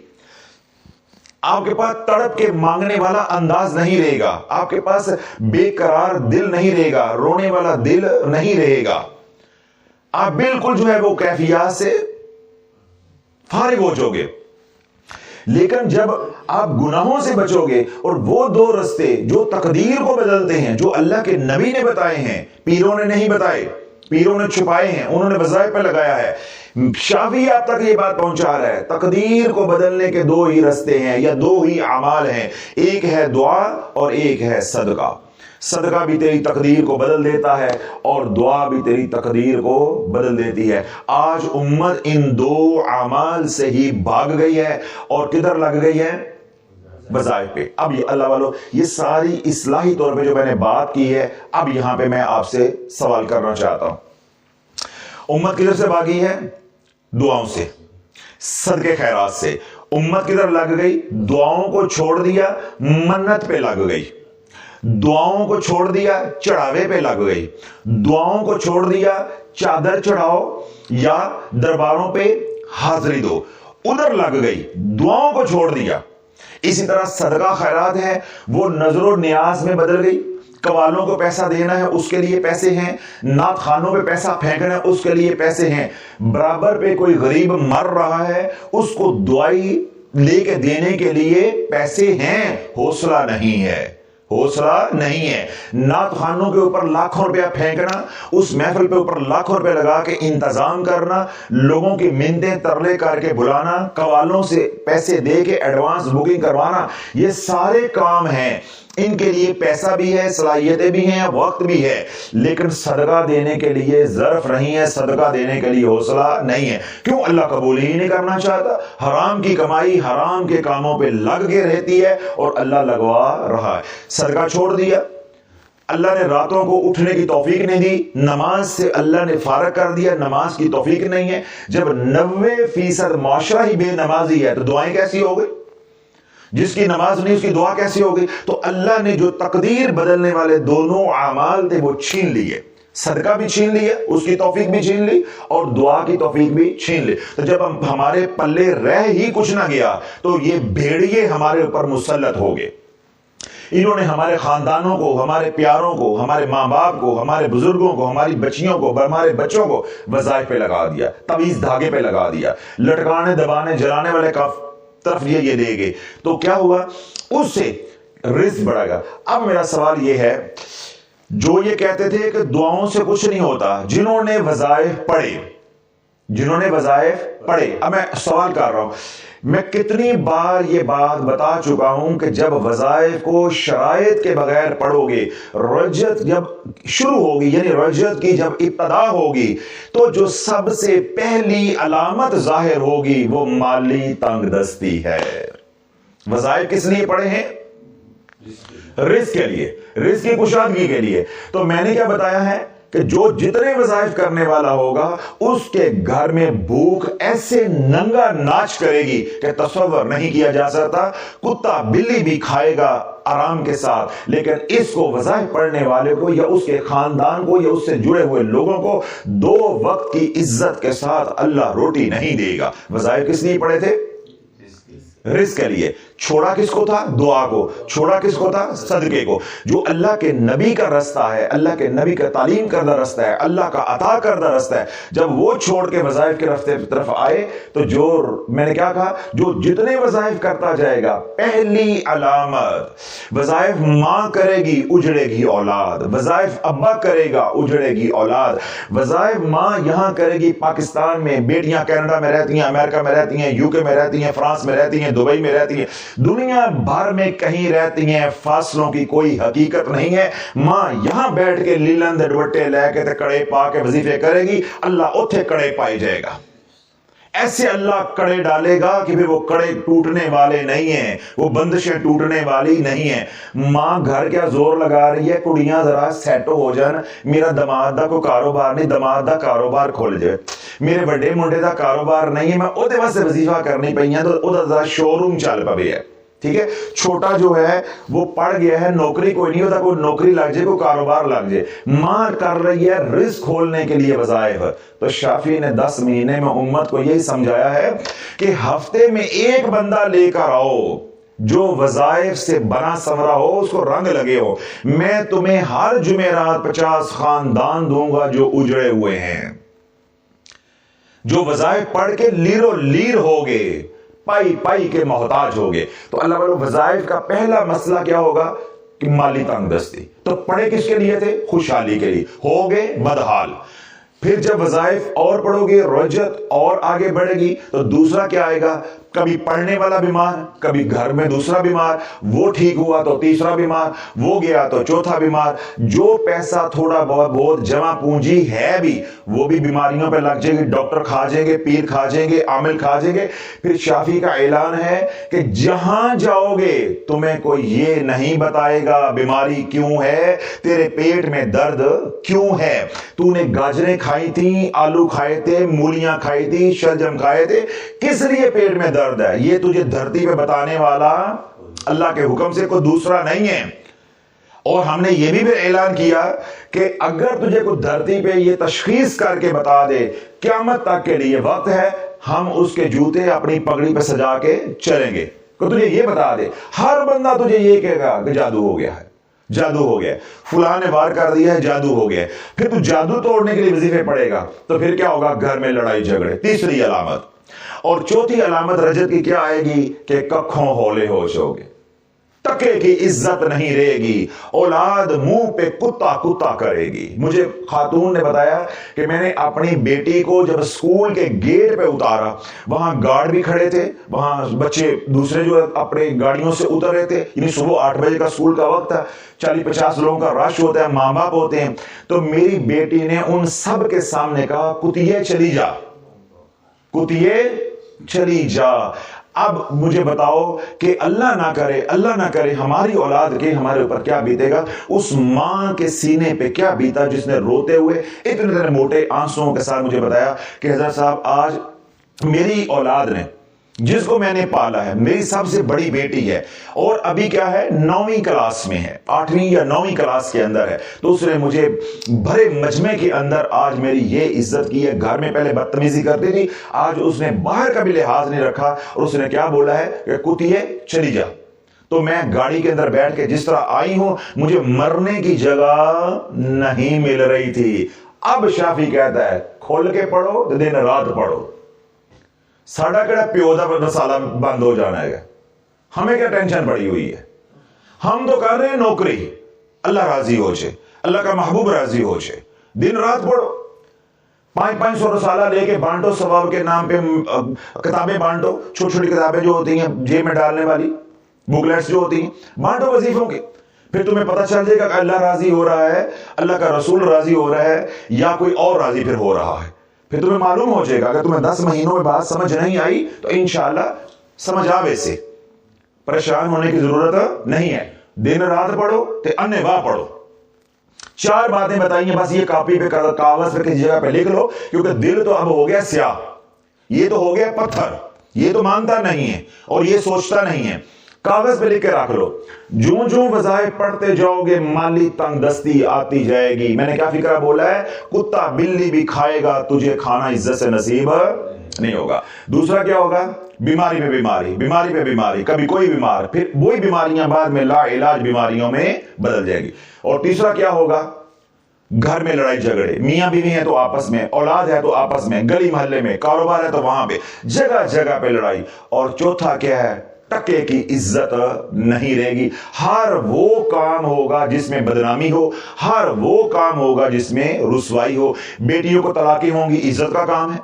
آپ کے پاس تڑپ کے مانگنے والا انداز نہیں رہے گا، آپ کے پاس بے قرار دل نہیں رہے گا، رونے والا دل نہیں رہے گا، آپ بالکل جو ہے وہ کیفیات سے فارغ ہو جاؤ گے۔ لیکن جب آپ گناہوں سے بچو گے، اور وہ دو رستے جو تقدیر کو بدلتے ہیں، جو اللہ کے نبی نے بتائے ہیں، پیروں نے نہیں بتائے، پیروں نے چھپائے ہیں، انہوں نے وظائف پہ لگایا ہے، شافعی آپ تک یہ بات پہنچا رہا ہے، تقدیر کو بدلنے کے دو ہی رستے ہیں یا دو ہی اعمال ہیں، ایک ہے دعا اور ایک ہے صدقہ۔ صدقہ بھی تیری تقدیر کو بدل دیتا ہے اور دعا بھی تیری تقدیر کو بدل دیتی ہے۔ آج امت ان دو اعمال سے ہی بھاگ گئی ہے اور کدھر لگ گئی ہے؟ وظائف پہ۔ اب یہ اللہ والو، یہ ساری اصلاحی طور پہ جو میں نے بات کی ہے، اب یہاں پہ میں آپ سے سوال کرنا چاہتا ہوں۔ امت کدھر سے بھاگی ہے؟ دعاؤں سے، صدقے خیرات سے۔ امت کدھر لگ گئی؟ دعاؤں کو چھوڑ دیا، منت پہ لگ گئی، دعاؤں کو چھوڑ دیا، چڑھاوے پہ لگ گئی، دعاؤں کو چھوڑ دیا، چادر چڑھاؤ یا درباروں پہ حاضری دو، ادھر لگ گئی، دعاؤں کو چھوڑ دیا۔ اسی طرح صدقہ خیرات ہے، وہ نظر و نیاز میں بدل گئی، قوالوں کو پیسہ دینا ہے اس کے لیے پیسے ہیں، نعت خانوں پہ پیسہ پھینکنا ہے اس کے لیے پیسے ہیں، برابر پہ کوئی غریب مر رہا ہے اس کو دعائی لے کے دینے کے لیے پیسے ہیں، حوصلہ نہیں ہے، حوصلہ نہیں ہے۔ نعت خانوں کے اوپر لاکھوں روپیہ پھینکنا، اس محفل پہ اوپر لاکھوں روپے لگا کے انتظام کرنا، لوگوں کی منتیں ترلے کر کے بلانا، قوالوں سے پیسے دے کے ایڈوانس بکنگ کروانا، یہ سارے کام ہیں، ان کے لیے پیسہ بھی ہے، صلاحیتیں بھی ہیں، وقت بھی ہے، لیکن صدقہ دینے کے لیے ظرف نہیں ہے، صدقہ دینے کے لیے حوصلہ نہیں ہے۔ کیوں؟ اللہ قبول ہی نہیں کرنا چاہتا۔ حرام کی کمائی حرام کے کاموں پہ لگ کے رہتی ہے اور اللہ لگوا رہا ہے۔ صدقہ چھوڑ دیا، اللہ نے راتوں کو اٹھنے کی توفیق نہیں دی، نماز سے اللہ نے فارغ کر دیا، نماز کی توفیق نہیں ہے۔ جب 90% معاشرہ ہی بے نمازی ہے تو دعائیں کیسی ہو گئی؟ جس کی نماز نہیں اس کی دعا کیسی ہوگی؟ تو اللہ نے جو تقدیر بدلنے والے دونوں اعمال تھے وہ چھین لیے، صدقہ بھی چھین لیا، اس کی توفیق بھی چھین لی اور دعا کی توفیق بھی چھین لی۔ تو جب ہمارے پلے رہ ہی کچھ نہ گیا تو یہ بھیڑیے ہمارے اوپر مسلط ہو گئے۔ انہوں نے ہمارے خاندانوں کو، ہمارے پیاروں کو، ہمارے ماں باپ کو، ہمارے بزرگوں کو، ہماری بچیوں کو، ہمارے بچوں کو وظائف پہ لگا دیا، تعویذ دھاگے پہ لگا دیا، لٹکانے دبانے جلانے والے کا طرف یہ دے گے، تو کیا ہوا؟ اس سے رزق بڑھا گا۔ اب میرا سوال یہ ہے، جو یہ کہتے تھے کہ دعاؤں سے کچھ نہیں ہوتا، جنہوں نے وظائف پڑھے، اب میں سوال کر رہا ہوں، میں کتنی بار یہ بات بتا چکا ہوں کہ جب وظائف کو شرائط کے بغیر پڑھو گے، رجعت جب شروع ہوگی، یعنی رجعت کی جب ابتدا ہوگی، تو جو سب سے پہلی علامت ظاہر ہوگی وہ مالی تنگ دستی ہے۔ وظائف کس لیے پڑھے ہیں؟ رزق کے لیے، رزق کی کشادگی کے لیے۔ تو میں نے کیا بتایا ہے کہ جو جتنے وظائف کرنے والا ہوگا اس کے گھر میں بھوک ایسے ننگا ناچ کرے گی کہ تصور نہیں کیا جا سکتا. کتا بلی بھی کھائے گا آرام کے ساتھ, لیکن اس کو وظائف پڑھنے والے کو یا اس کے خاندان کو یا اس سے جڑے ہوئے لوگوں کو 2 وقت کی عزت کے ساتھ اللہ روٹی نہیں دے گا. وظائف کس لیے پڑھے تھے؟ رزق کے لیے. چھوڑا کس کو تھا؟ دعا کو. چھوڑا کس کو تھا؟ صدقے کو. جو اللہ کے نبی کا رستہ ہے, اللہ کے نبی کا تعلیم کردہ رستہ ہے, اللہ کا عطا کردہ رستہ ہے, جب وہ چھوڑ کے وظائف کے راستے کی طرف آئے تو جو میں نے کیا کہا, جو جتنے وظائف کرتا جائے گا, پہلی علامت وظائف ماں کرے گی اجڑے گی اولاد, وظائف ابا کرے گا اجڑے گی اولاد, وظائف ماں یہاں کرے گی پاکستان میں, بیٹیاں کینیڈا میں رہتی ہیں, امریکہ میں رہتی ہیں, UK میں رہتی ہیں, فرانس میں رہتی ہیں, دبئی میں رہتی ہیں, دنیا بھر میں کہیں رہتی ہیں, فاصلوں کی کوئی حقیقت نہیں ہے. ماں یہاں بیٹھ کے لیلن دے دوٹے لے کے تے کڑے پا کے وظیفے کرے گی, اللہ اوتھے کڑے پائی جائے گا. ایسے اللہ کڑے ڈالے گا کہ وہ کڑے ٹوٹنے والے نہیں ہیں, وہ بندشیں ٹوٹنے والی نہیں ہیں. ماں گھر کیا زور لگا رہی ہے, کڑیاں ذرا سیٹ ہو جان, میرا دماد دا کوئی کاروبار نہیں, دماد دا کاروبار کھول جائے, میرے بڑے منڈے دا کاروبار نہیں ہے, میں او دے واسطے وظیفہ کرنی پئی ہیں, تو او دا ذرا شو روم چل پوے ہے. ٹھیک ہے, چھوٹا جو ہے وہ پڑھ گیا ہے, نوکری کوئی نہیں ہوتا, کوئی نوکری لگ جائے, کوئی کاروبار لگ جائے. ماں کر رہی ہے رزق کھولنے کے لیے وظائف. تو شافعی نے 10 مہینے میں امت کو یہی سمجھایا ہے کہ ہفتے میں ایک بندہ لے کر آؤ جو وظائف سے بنا سنورا ہو, اس کو رنگ لگے ہو. میں تمہیں ہر جمعرات 50 خاندان دوں گا جو اجڑے ہوئے ہیں, جو وظائف پڑھ کے لیرو لیر ہوگے, پائی پائی کے محتاج ہوگے. تو اللہ والوں وظائف کا پہلا مسئلہ کیا ہوگا کہ مالی تنگ دستی. تو پڑھے کس کے لیے تھے؟ خوشحالی کے لیے. ہوگے بدحال. پھر جب وظائف اور پڑھو گے, رجت اور آگے بڑھے گی, تو دوسرا کیا آئے گا, کبھی پڑھنے والا بیمار, کبھی گھر میں دوسرا بیمار, وہ ٹھیک ہوا تو تیسرا بیمار, وہ گیا تو چوتھا بیمار. جو پیسہ تھوڑا بہت جمع پونجی ہے بھی, وہ بھی بیماریوں پہ لگ جائے گی. ڈاکٹر کھا جائیں گے, پیر کھا جائیں گے, عامل کھا جائیں گے. پھر شافعی کا اعلان ہے کہ جہاں جاؤ گے تمہیں کوئی یہ نہیں بتائے گا بیماری کیوں ہے, تیرے پیٹ میں درد کیوں ہے, تو نے گاجریں کھائی تھی, آلو کھائے تھے, مولیاں کھائی تھی, شلجم کھائے تھے, کس لیے پیٹ میں درد ہے, یہ تجھے دھرتی پہ بتانے والا اللہ کے حکم سے کوئی دوسرا نہیں ہے. اور ہم نے یہ بھی اعلان کیا کہ اگر تجھے کوئی دھرتی پہ یہ تشخیص کر کے بتا دے قیامت تک کے لیے وقت ہے, ہم اس کے جوتے اپنی پگڑی پہ سجا کے چلیں گے. کہ تجھے یہ بتا دے, ہر بندہ تجھے یہ کہے گا کہ جادو ہو گیا ہے, جادو ہو گیا, فلاں نے وار کر دیا ہے, جادو ہو گیا. پھر تو جادو توڑنے کے لیے وظیفے پڑے گا, تو پھر کیا ہوگا, گھر میں لڑائی جھگڑے. تیسری علامت. اور چوتھی علامت رجت کی کیا آئے گی کہ ککھوں ہولے ہوش ہوگے, تکے کی عزت نہیں رہے گی, اولاد منہ پہ کتا کتا کرے گی. مجھے خاتون نے بتایا کہ میں نے اپنی بیٹی کو جب اسکول کے گیٹ پہ اتارا, وہاں گارڈ بھی کھڑے تھے, وہاں بچے دوسرے جو اپنے گاڑیوں سے اتر رہے تھے, یعنی صبح 8 بجے کا اسکول کا وقت تھا, 40-50 لوگوں کا رش ہوتا ہے, ماں باپ ہوتے ہیں. تو میری بیٹی نے ان سب کے سامنے کہا, کتیے چلی جا, کتیے چلی جا. اب مجھے بتاؤ کہ اللہ نہ کرے ہماری اولاد کے ہمارے اوپر کیا بیتے گا. اس ماں کے سینے پہ کیا بیتا جس نے روتے ہوئے اتنے موٹے آنسوؤں کے ساتھ مجھے بتایا کہ حضرت صاحب, آج میری اولاد نے, جس کو میں نے پالا ہے, میری سب سے بڑی بیٹی ہے, اور ابھی کیا ہے 9ویں کلاس میں ہے, 8ویں یا 9ویں کلاس کے اندر ہے, تو اس نے مجھے بھرے مجمع کے اندر آج میری یہ عزت کی ہے. گھر میں پہلے بدتمیزی کرتی تھی, آج اس نے باہر کا بھی لحاظ نہیں رکھا, اور اس نے کیا بولا ہے کہ کتیے چلی جا. تو میں گاڑی کے اندر بیٹھ کے جس طرح آئی ہوں, مجھے مرنے کی جگہ نہیں مل رہی تھی. اب شافعی کہتا ہے کھول کے پڑھو, دن رات پڑھو. ساڑھا کڑا پیو دا رسالہ بند ہو جانا ہے, ہمیں کیا ٹینشن پڑی ہوئی ہے, ہم تو کر رہے ہیں نوکری, اللہ راضی ہو جائے, اللہ کا محبوب راضی ہو جائے. دن رات پڑھو, 500 رسالہ لے کے بانٹو, ثواب کے نام پہ کتابیں بانٹو, چھوٹی چھوٹی کتابیں جو ہوتی ہیں جیب میں ڈالنے والی, بکلیٹس جو ہوتی ہیں, بانٹو وظیفوں کے. پھر تمہیں پتہ چل جائے گا کہ اللہ راضی ہو رہا ہے, اللہ کا رسول راضی ہو رہا ہے, یا کوئی اور راضی پھر ہو رہا ہے. پھر تمہیں معلوم ہو جائے گا. اگر تمہیں 10 مہینوں میں بات سمجھ نہیں آئی تو انشاءاللہ سمجھ آوے سے, پریشان ہونے کی ضرورت نہیں ہے. دن رات پڑھو تے انے واہ پڑھو. 4 باتیں بتائی ہیں, بس یہ کاپی پہ کاغذ پہ کسی جگہ پہ لکھ لو, کیونکہ دل تو اب ہو گیا سیاہ, یہ تو ہو گیا پتھر, یہ تو مانتا نہیں ہے اور یہ سوچتا نہیں ہے. کاغذ پہ لکھ کے رکھ لو. جوں جوں وظائف پڑھتے جاؤ گے مالی تنگ دستی آتی جائے گی. میں نے کیا فکرہ بولا ہے, کتا بلی بھی کھائے گا, تجھے کھانا عزت سے نصیب نہیں ہوگا. دوسرا کیا ہوگا, بیماری پہ بیماری, بیماری پہ بیماری, کبھی کوئی بیمار, پھر وہی بیماریاں بعد میں لا علاج بیماریوں میں بدل جائے گی. اور تیسرا کیا ہوگا, گھر میں لڑائی جھگڑے, میاں بیوی ہیں تو آپس میں, اولاد ہے تو آپس میں, گلی محلے میں, کاروبار ہے تو وہاں پہ, جگہ جگہ پہ لڑائی. اور چوتھا کیا ہے, ٹکے کی عزت نہیں رہے گی. ہر وہ کام ہوگا جس میں بدنامی ہو, ہر وہ کام ہوگا جس میں رسوائی ہو. بیٹیوں کو طلاقیں ہوں گی, عزت کا کام ہے,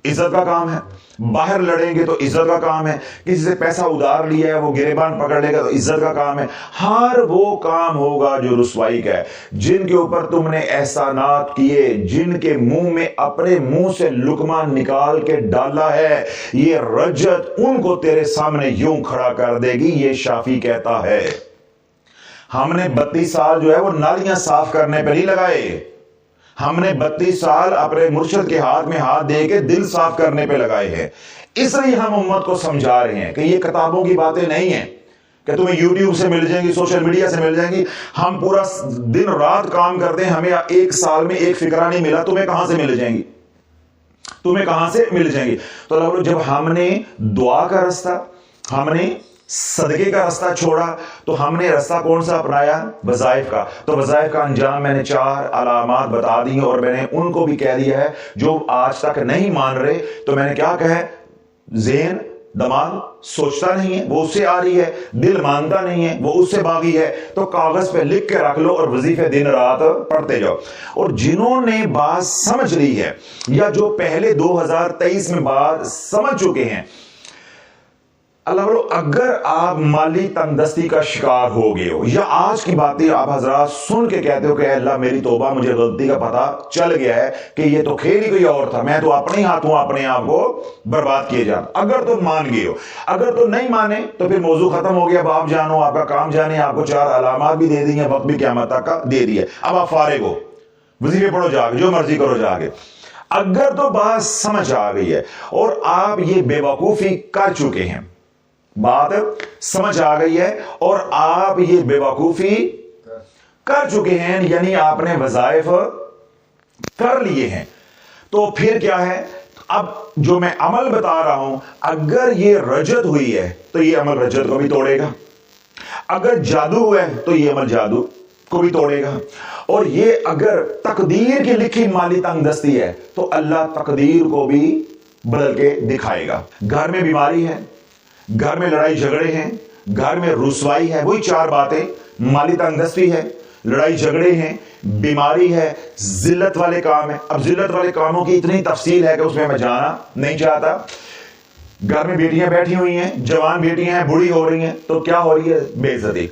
عزت کا کام ہے. باہر لڑیں گے تو عزت کا کام ہے. کسی سے پیسہ ادھار لیا ہے وہ گریبان پکڑ لے گا تو عزت کا کام ہے. ہر وہ کام ہوگا جو رسوائی کا ہے. جن کے اوپر تم نے احسانات کیے, جن کے منہ میں اپنے منہ سے لقمہ نکال کے ڈالا ہے, یہ رجت ان کو تیرے سامنے یوں کھڑا کر دے گی. یہ شافی کہتا ہے ہم نے 32 سال جو ہے وہ نالیاں صاف کرنے پہ نہیں لگائے, ہم نے 32 سال اپنے مرشد کے ہاتھ میں ہاتھ دے کے دل صاف کرنے پہ لگائے ہیں. اس لیے ہم امت کو سمجھا رہے ہیں کہ یہ کتابوں کی باتیں نہیں ہیں کہ تمہیں یوٹیوب سے مل جائیں گی, سوشل میڈیا سے مل جائیں گی. ہم پورا دن رات کام کرتے ہیں, ہمیں 1 سال میں 1 فکرہ نہیں ملا, تمہیں کہاں سے مل جائیں گی, تمہیں کہاں سے مل جائیں گی. تو جب ہم نے دعا کا رستہ, ہم نے صدقے کا رستہ چھوڑا, تو ہم نے رستہ کون سا اپنایا, وظائف کا. تو وظائف کا انجام میں نے 4 علامات بتا دی, اور میں نے ان کو بھی کہہ دیا ہے جو آج تک نہیں مان رہے. تو میں نے کیا کہا ہے, ذہن دماغ سوچتا نہیں ہے, وہ اس سے آ رہی ہے, دل مانتا نہیں ہے, وہ اس سے باغی ہے. تو کاغذ پہ لکھ کے رکھ لو اور وظیفے دن رات پڑھتے جاؤ. اور جنہوں نے بات سمجھ لی ہے, یا جو پہلے 2023 میں بات سمجھ چکے ہیں, اللہ بولو, اگر آپ مالی تنگدستی کا شکار ہو گئے ہو, یا آج کی باتیں آپ حضرات سن کے کہتے ہو کہ اے اللہ میری توبہ, مجھے غلطی کا پتہ چل گیا ہے کہ یہ تو کھیل ہی کوئی اور تھا, میں تو اپنے ہاتھوں اپنے آپ کو برباد کیے جاتا. اگر تو مان گئے ہو, اگر تو نہیں مانے تو پھر موضوع ختم ہو گیا. آپ جانو, آپ کا کام جانے, آپ کو 4 علامات بھی دے دی ہیں, وقت بھی قیامت تک کا دے دیا. اب آپ فارغ ہو, وظیفے پڑھو جا کے, جو مرضی کرو جا کے. اگر تو بات سمجھ آ گئی ہے اور آپ یہ بے وقوفی کر چکے ہیں, بات سمجھ آ گئی ہے اور آپ یہ بے وقوفی کر چکے ہیں, یعنی آپ نے وظائف کر لیے ہیں, تو پھر کیا ہے, اب جو میں عمل بتا رہا ہوں, اگر یہ رجت ہوئی ہے تو یہ عمل رجت کو بھی توڑے گا. اگر جادو ہوا ہے تو یہ عمل جادو کو بھی توڑے گا. اور یہ اگر تقدیر کی لکھی مالی تنگ دستی ہے تو اللہ تقدیر کو بھی بدل کے دکھائے گا. گھر میں بیماری ہے, گھر میں لڑائی جھگڑے ہیں, گھر میں رسوائی ہے, وہی 4 باتیں, مالی تنگ دستی ہے, لڑائی جھگڑے ہیں, بیماری ہے, ذلت والے کام ہے. اب ذلت والے کاموں کی اتنی تفصیل ہے کہ اس میں جانا نہیں چاہتا. گھر میں بیٹیاں بیٹھی ہوئی ہیں, جوان بیٹیاں ہیں, بوڑھی ہو رہی ہیں, تو کیا ہو رہی ہے, بے عزتی.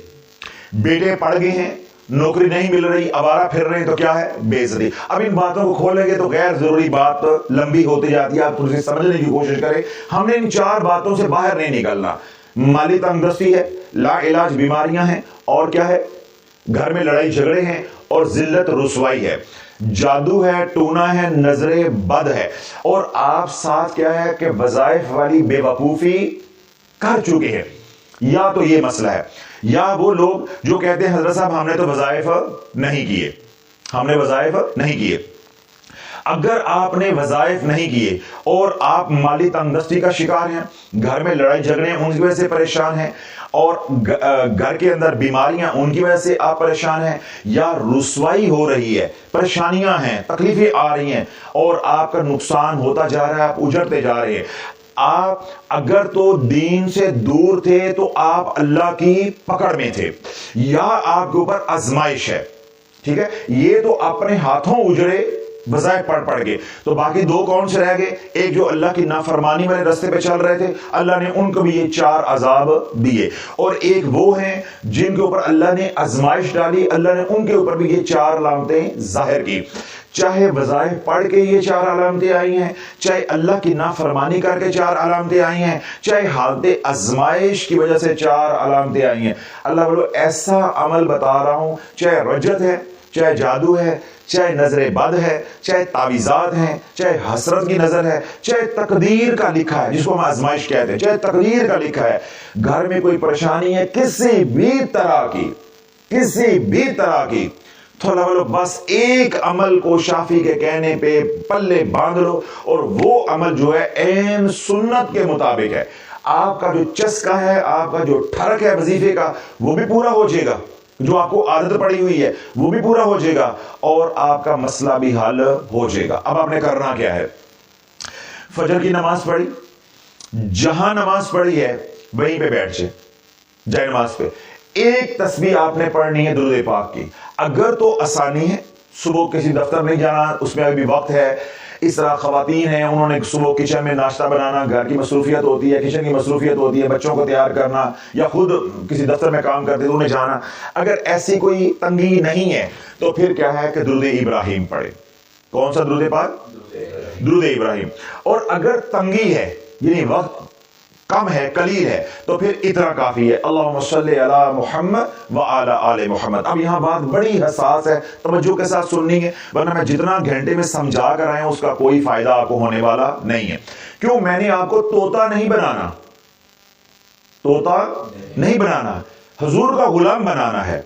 بیٹے پڑھ گئے ہیں, نوکری نہیں مل رہی, آوارہ پھر رہے ہیں, تو کیا ہے, بے عزتی. اب ان باتوں کو کھولیں گے تو غیر ضروری بات لمبی ہوتی جاتی ہے, آپ اسے سمجھنے کی کوشش کریں. ہم نے ان 4 باتوں سے باہر نہیں نکلنا. مالی تنگ دستی ہے, لا علاج بیماریاں ہیں, اور کیا ہے, گھر میں لڑائی جھگڑے ہیں, اور ذلت رسوائی ہے, جادو ہے, ٹونا ہے, نظر بد ہے. اور آپ ساتھ کیا ہے کہ وظائف والی بے وقوفی کر چکے ہیں. یا تو یہ مسئلہ ہے, یا وہ لوگ جو کہتے ہیں حضرت صاحب ہم نے تو وظائف نہیں کیے, ہم نے وظائف نہیں کیے. اگر آپ نے وظائف نہیں کیے اور آپ مالی تنگ دستی کا شکار ہیں, گھر میں لڑائی جھگڑے ہیں, ان کی وجہ سے پریشان ہیں, اور گھر کے اندر بیماریاں, ان کی وجہ سے آپ پریشان ہیں, یا رسوائی ہو رہی ہے, پریشانیاں ہیں, تکلیفیں آ رہی ہیں, اور آپ کا نقصان ہوتا جا رہا ہے, آپ اجڑتے جا رہے ہیں. آپ اگر تو دین سے دور تھے تو آپ اللہ کی پکڑ میں تھے, یا آپ کے اوپر آزمائش ہے, ٹھیک ہے, یہ تو اپنے ہاتھوں اجڑے وظائف پڑھ کے. تو باقی 2 کون سے رہ گئے, ایک جو اللہ کی نافرمانی والے راستے پہ چل رہے تھے, اللہ نے ان کو بھی یہ 4 عذاب دیے, اور ایک وہ ہیں جن کے اوپر اللہ نے آزمائش ڈالی, اللہ نے ان کے اوپر بھی یہ 4 علامتیں ظاہر کی. چاہے وظائف پڑھ کے یہ 4 علامتیں آئی ہیں، چاہے اللہ کی نافرمانی کر کے 4 علامتیں آئی ہیں، چاہے حالت آزمائش کی وجہ سے 4 علامتیں آئی ہیں، اللہ بولو ایسا عمل بتا رہا ہوں، چاہے رجت ہے، چاہے جادو ہے، چاہے نظر بد ہے، چاہے تعویذات ہیں، چاہے حسرت کی نظر ہے، چاہے تقدیر کا لکھا ہے جس کو ہم آزمائش کہتے ہیں، چاہے تقدیر کا لکھا ہے، گھر میں کوئی پریشانی ہے کسی بھی طرح کی، تو اللہ بولو بس ایک عمل کو شافی کے کہنے پہ پلے باندھ لو، اور وہ عمل جو ہے عین سنت کے مطابق ہے، آپ کا جو چسکا ہے، آپ کا جو ٹھرک ہے وظیفے کا وہ بھی پورا ہو جائے گا، جو آپ کو عادت پڑی ہوئی ہے وہ بھی پورا ہو جائے گا، اور آپ کا مسئلہ بھی حل ہو جائے گا۔ اب آپ نے کرنا کیا ہے؟ فجر کی نماز پڑھی، جہاں نماز پڑھی ہے وہیں پہ بیٹھ جائے نماز پہ، ایک تسبیح آپ نے پڑھنی ہے درود پاک کی، اگر تو آسانی ہے، صبح کسی دفتر نہیں جانا، اس میں ابھی وقت ہے، اس طرح خواتین ہیں انہوں نے صبح کچن میں ناشتہ بنانا، گھر کی مصروفیت ہوتی ہے، کچن کی مصروفیت ہوتی ہے، بچوں کو تیار کرنا، یا خود کسی دفتر میں کام کرتے تو انہیں جانا، اگر ایسی کوئی تنگی نہیں ہے تو پھر کیا ہے کہ درود ابراہیم پڑھے۔ کون سا درود پاک؟ درود ابراہیم۔ اور اگر تنگی ہے یعنی وقت کم ہے، قلیل ہے، تو پھر اتنا کافی ہے، اللہم صلی علی محمد وعلی آل محمد۔ اب یہاں بات بڑی حساس ہے، توجہ کے ساتھ سننی ہے، ورنہ میں جتنا گھنٹے میں سمجھا کر آیا ہوں اس کا کوئی فائدہ آپ کو ہونے والا نہیں ہے۔ کیوں؟ میں نے آپ کو طوطا نہیں بنانا، حضور کا غلام بنانا ہے۔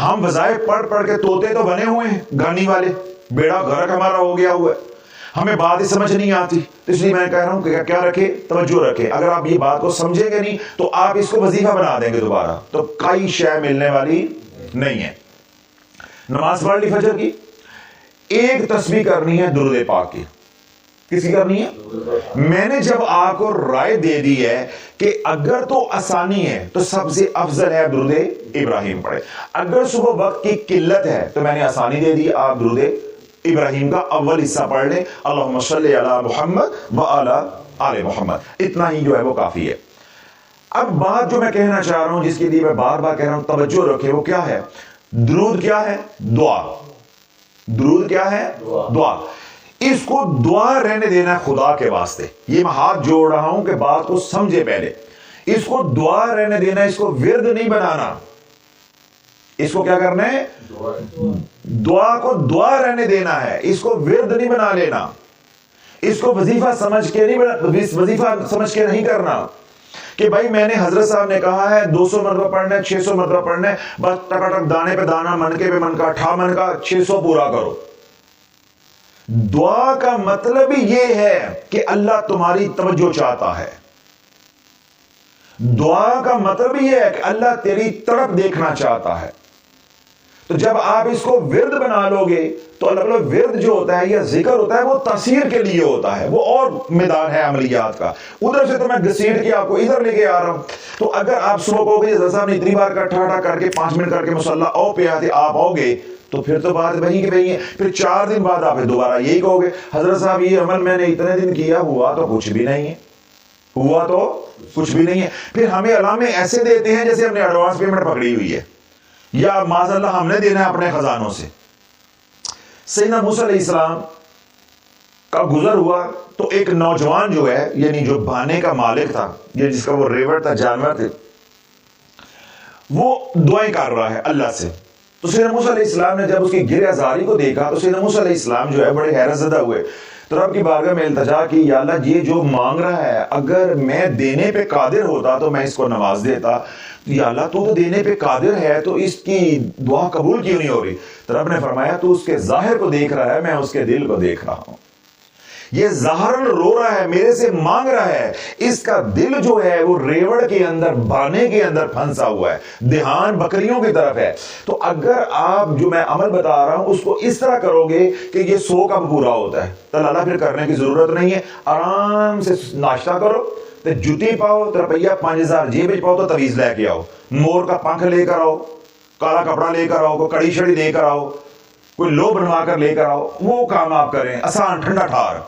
ہم وظائف پڑھ کے طوطے تو بنے ہوئے ہیں، گانی والے، بیڑا غرق ہمارا ہو گیا ہوا ہے، ہمیں بات ہی سمجھ نہیں آتی، اس لیے میں کہہ رہا ہوں کہ کیا رکھے؟ توجہ رکھے۔ اگر آپ یہ بات کو سمجھیں گے نہیں تو آپ اس کو وظیفہ بنا دیں گے دوبارہ، تو کئی شے ملنے والی نہیں ہے۔ نماز پڑھ لی فجر کی، ایک تسبیح کرنی ہے درود پاک کی۔ کس کی کرنی ہے؟ میں نے جب آپ کو رائے دے دی ہے کہ اگر تو آسانی ہے تو سب سے افضل ہے درود ابراہیم پڑھے، اگر صبح وقت کی قلت ہے تو میں نے آسانی دے دی، آپ درود ابراہیم کا اول حصہ پڑھ لیں، اللہم صلی علی محمد وعلی آل محمد، اتنا ہی جو ہے وہ کافی ہے۔ اب بات جو میں کہنا چاہ رہا ہوں، جس کے لیے میں بار بار کہہ رہا ہوں توجہ رکھے، وہ کیا ہے؟ درود کیا ہے؟ دعا۔ درود کیا ہے؟ دعا۔ اس کو دعا رہنے دینا ہے خدا کے واسطے، یہ میں ہاتھ جوڑ رہا ہوں کہ بات کو سمجھے پہلے، اس کو دعا رہنے دینا، اس کو ورد نہیں بنانا، اس کو کیا کرنا ہے؟ دعا کو دعا رہنے دینا ہے، اس کو ورد نہیں بنا لینا، اس کو وظیفہ سمجھ کے نہیں کرنا کہ بھائی میں نے حضرت صاحب نے کہا ہے 200 مرتبہ پڑھنا ہے، 600 مرتبہ پڑھنا ہے، بس ٹک دانے پہ دانا، منکے پہ منکا، ٹھا منکا 600 پورا کرو۔ دعا کا مطلب ہی یہ ہے کہ اللہ تمہاری توجہ چاہتا ہے، دعا کا مطلب ہی ہے کہ اللہ تیری طرف دیکھنا چاہتا ہے۔ تو جب آپ اس کو ورد بنا لو گے تو اللہ ورد جو ہوتا ہے یا ذکر ہوتا ہے وہ تاثیر کے لیے ہوتا ہے، وہ اور میدان ہے عملیات کا، ادھر سے تو میں گھسیٹ کے آپ کو ادھر لے کے آ رہا ہوں۔ تو اگر آپ صبح کو گے حضرت صاحب نے اتنی بار ٹھا کر کے 5 منٹ کر کے مصلی او پہ آتے آپ آؤ گے تو پھر تو بات وہی کی وہی ہے، پھر 4 دن بعد آپ دوبارہ یہی کہو گے حضرت صاحب یہ عمل میں نے اتنے دن کیا، ہوا تو کچھ بھی نہیں ہے، پھر ہمیں علامے ایسے دیتے ہیں جیسے ہم نے ایڈوانس پیمنٹ پکڑی ہوئی ہے، یا معاذ اللہ ہم نے دینا ہے اپنے خزانوں سے۔ سیدنا موسیٰ علیہ السلام کا گزر ہوا تو ایک نوجوان جو ہے یعنی جو بانے کا مالک تھا یا جس کا وہ ریوڑ تھا، جانور تھے، وہ دعائیں کر رہا ہے اللہ سے۔ تو سیدنا موسیٰ علیہ السلام نے جب اس کی گریہ زاری کو دیکھا تو سیدنا موسیٰ علیہ السلام جو ہے بڑے حیرت زدہ ہوئے، تو رب کی بارگاہ میں التجا کی، یا اللہ یہ جو مانگ رہا ہے اگر میں دینے پہ قادر ہوتا تو میں اس کو نواز دیتا، یا اللہ تو دینے پہ قادر ہے تو اس کی دعا قبول کیوں نہیں ہو رہی؟ تو رب نے فرمایا تو اس کے ظاہر کو دیکھ رہا ہے، میں اس کے دل کو دیکھ رہا ہوں، یہ ظاہراً رو رہا ہے، میرے سے مانگ رہا ہے، اس کا دل جو ہے وہ ریوڑ کے اندر، بانے کے اندر پھنسا ہوا ہے، دھیان بکریوں کی طرف ہے۔ تو اگر آپ جو میں عمل بتا رہا ہوں اس کو اس طرح کرو گے کہ یہ 100 کب پورا ہوتا ہے، تو اللہ پھر کرنے کی ضرورت نہیں ہے، آرام سے ناشتہ کرو، تو جوتی پاؤ، تو روپیہ 5000 جیب پاؤ، تو تویز لے کے آؤ، مور کا پنکھ لے کر آؤ، کالا کپڑا لے کر آؤ، کوئی کڑی شڑی لے کر آؤ، کوئی لو بنوا کر لے کر آؤ، وہ کام آپ کریں، آسان ٹھنڈا ٹھار،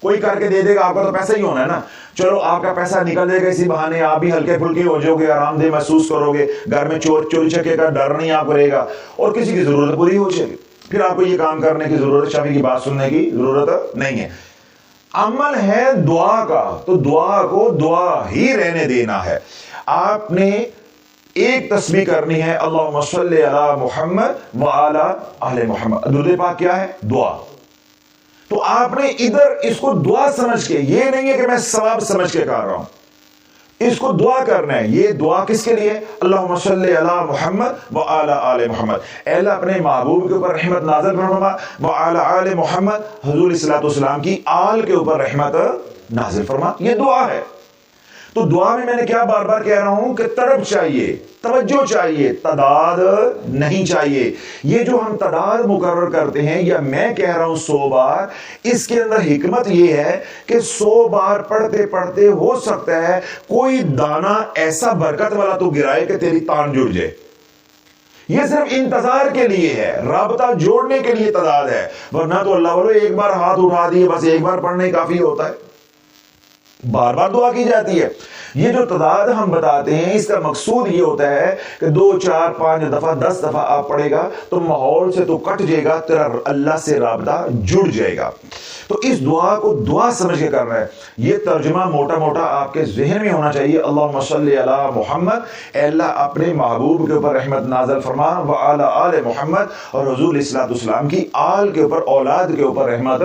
کوئی کر کے دے دے گا، آپ کا تو پیسہ ہی ہونا ہے نا، چلو آپ کا پیسہ نکل دے گا اسی بہانے، آپ بھی ہلکے پھلکے ہو جاؤ گے، آرام دہ محسوس کرو گے، گھر میں چور چوری چکے کا ڈر نہیں آپ کو رہے گا، اور کسی کی ضرورت پوری ہو جائے گی۔ پھر آپ کو یہ کام کرنے کی ضرورت، شافعی کی بات سننے کی ضرورت نہیں ہے۔ عمل ہے دعا کا، تو دعا کو دعا ہی رہنے دینا ہے۔ آپ نے ایک تسبیح کرنی ہے، اللہم صلی علی محمد وعلی آل محمد۔ درود پاک کیا ہے؟ دعا۔ تو آپ نے ادھر اس کو دعا سمجھ کے، یہ نہیں ہے کہ میں ثواب سمجھ کے کر رہا ہوں، اس کو دعا کرنا ہے۔ یہ دعا کس کے لیے؟ اللہم صلی علی محمد وعلی آل محمد، اے اللہ اپنے محبوب کے اوپر رحمت نازل فرما، وعلی آل محمد، حضور صلی اللہ علیہ وسلم کی آل کے اوپر رحمت نازل فرما۔ یہ دعا ہے۔ تو دعا میں نے کیا بار بار کہہ رہا ہوں کہ طلب چاہیے، توجہ چاہیے، تعداد نہیں چاہیے۔ یہ جو ہم تعداد مقرر کرتے ہیں، یا میں کہہ رہا ہوں 100 بار، اس کے اندر حکمت یہ ہے کہ 100 بار پڑھتے پڑھتے ہو سکتا ہے کوئی دانہ ایسا برکت والا تو گرائے کہ تیری تان جڑ جائے۔ یہ صرف انتظار کے لیے ہے، رابطہ جوڑنے کے لیے تعداد ہے، ورنہ تو اللہ والو ایک بار ہاتھ اٹھا دیے بس ایک بار پڑھنے کافی ہوتا ہے، بار بار دعا کی جاتی ہے۔ یہ جو تعداد ہم بتاتے ہیں، اس کا مقصود یہ ہوتا ہے کہ 2 4 5 دفعہ 10 دفعہ آپ پڑھے گا تو ماحول سے تو کٹ جائے گا، تیرا اللہ سے رابطہ جڑ جائے گا۔ تو اس دعا کو دعا سمجھ کے کرنا ہے۔ یہ ترجمہ موٹا موٹا آپ کے ذہن میں ہونا چاہیے، اللہم صلی علی محمد، اے اللہ اپنے محبوب کے اوپر رحمت نازل فرما، وعلی آل محمد، اور حضور صلی اللہ علیہ وسلم کی آل کے اوپر، اولاد کے اوپر رحمت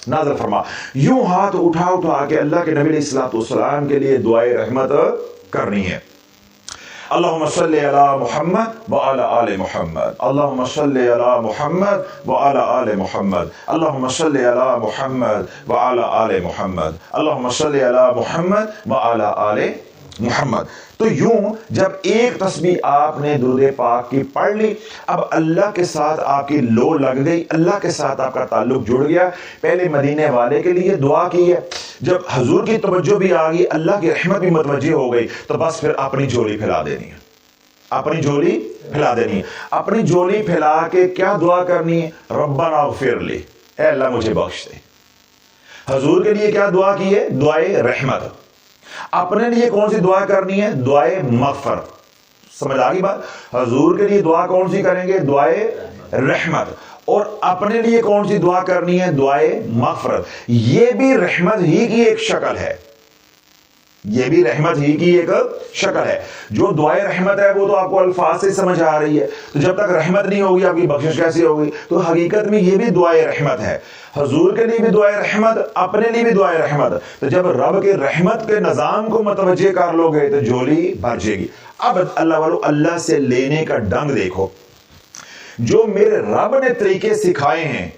نازل فرما۔ یوں ہاتھ اٹھا اٹھا کے اللہ کے نبی علیہ الصلوۃ والسلام کے لیے دعائے رحمت کرنی ہے۔ اللہم صلی علی محمد وعلی آل محمد، اللہم صلی علی محمد وعلی آل محمد، اللہم صلی علی محمد وعلی آل محمد، اللہم صلی علی محمد وعلی آل محمد۔ تو یوں جب ایک تسبیح آپ نے درود پاک کی پڑھ لی، اب اللہ کے ساتھ آپ کی لو لگ گئی، اللہ کے ساتھ آپ کا تعلق جڑ گیا۔ پہلے مدینے والے کے لیے دعا کی ہے، جب حضور کی توجہ بھی آ گئی، اللہ کی رحمت بھی متوجہ ہو گئی، تو بس پھر اپنی جھولی پھیلا دینی ہے، اپنی جھولی پھیلا دینی ہے۔ اپنی جھولی پھیلا کے کیا دعا کرنی ہے؟ ربنا اغفر لی، اے اللہ مجھے بخش دے۔ حضور کے لیے کیا دعا کی ہے؟ دعائے رحمت۔ اپنے لیے کون سی دعا کرنی ہے؟ دعائے مغفرت۔ سمجھ آ گئی بات؟ حضور کے لیے دعا کون سی کریں گے؟ دعائے رحمت۔ اور اپنے لیے کون سی دعا کرنی ہے؟ دعائے مغفرت۔ یہ بھی رحمت ہی کی ایک شکل ہے، یہ بھی رحمت ہی کی ایک شکل ہے۔ جو دعائے رحمت ہے وہ تو آپ کو الفاظ سے سمجھ آ رہی ہے، تو جب تک رحمت نہیں ہوگی آپ کی بخشش کیسے ہوگی؟ تو حقیقت میں یہ بھی دعائے رحمت ہے، حضور کے لیے بھی دعائے رحمت، اپنے لیے بھی دعائے رحمت۔ تو جب رب کے رحمت کے نظام کو متوجہ کر لو گے تو جھولی بھر جائے گی۔ اب اللہ والو اللہ سے لینے کا ڈنگ دیکھو، جو میرے رب نے طریقے سکھائے ہیں،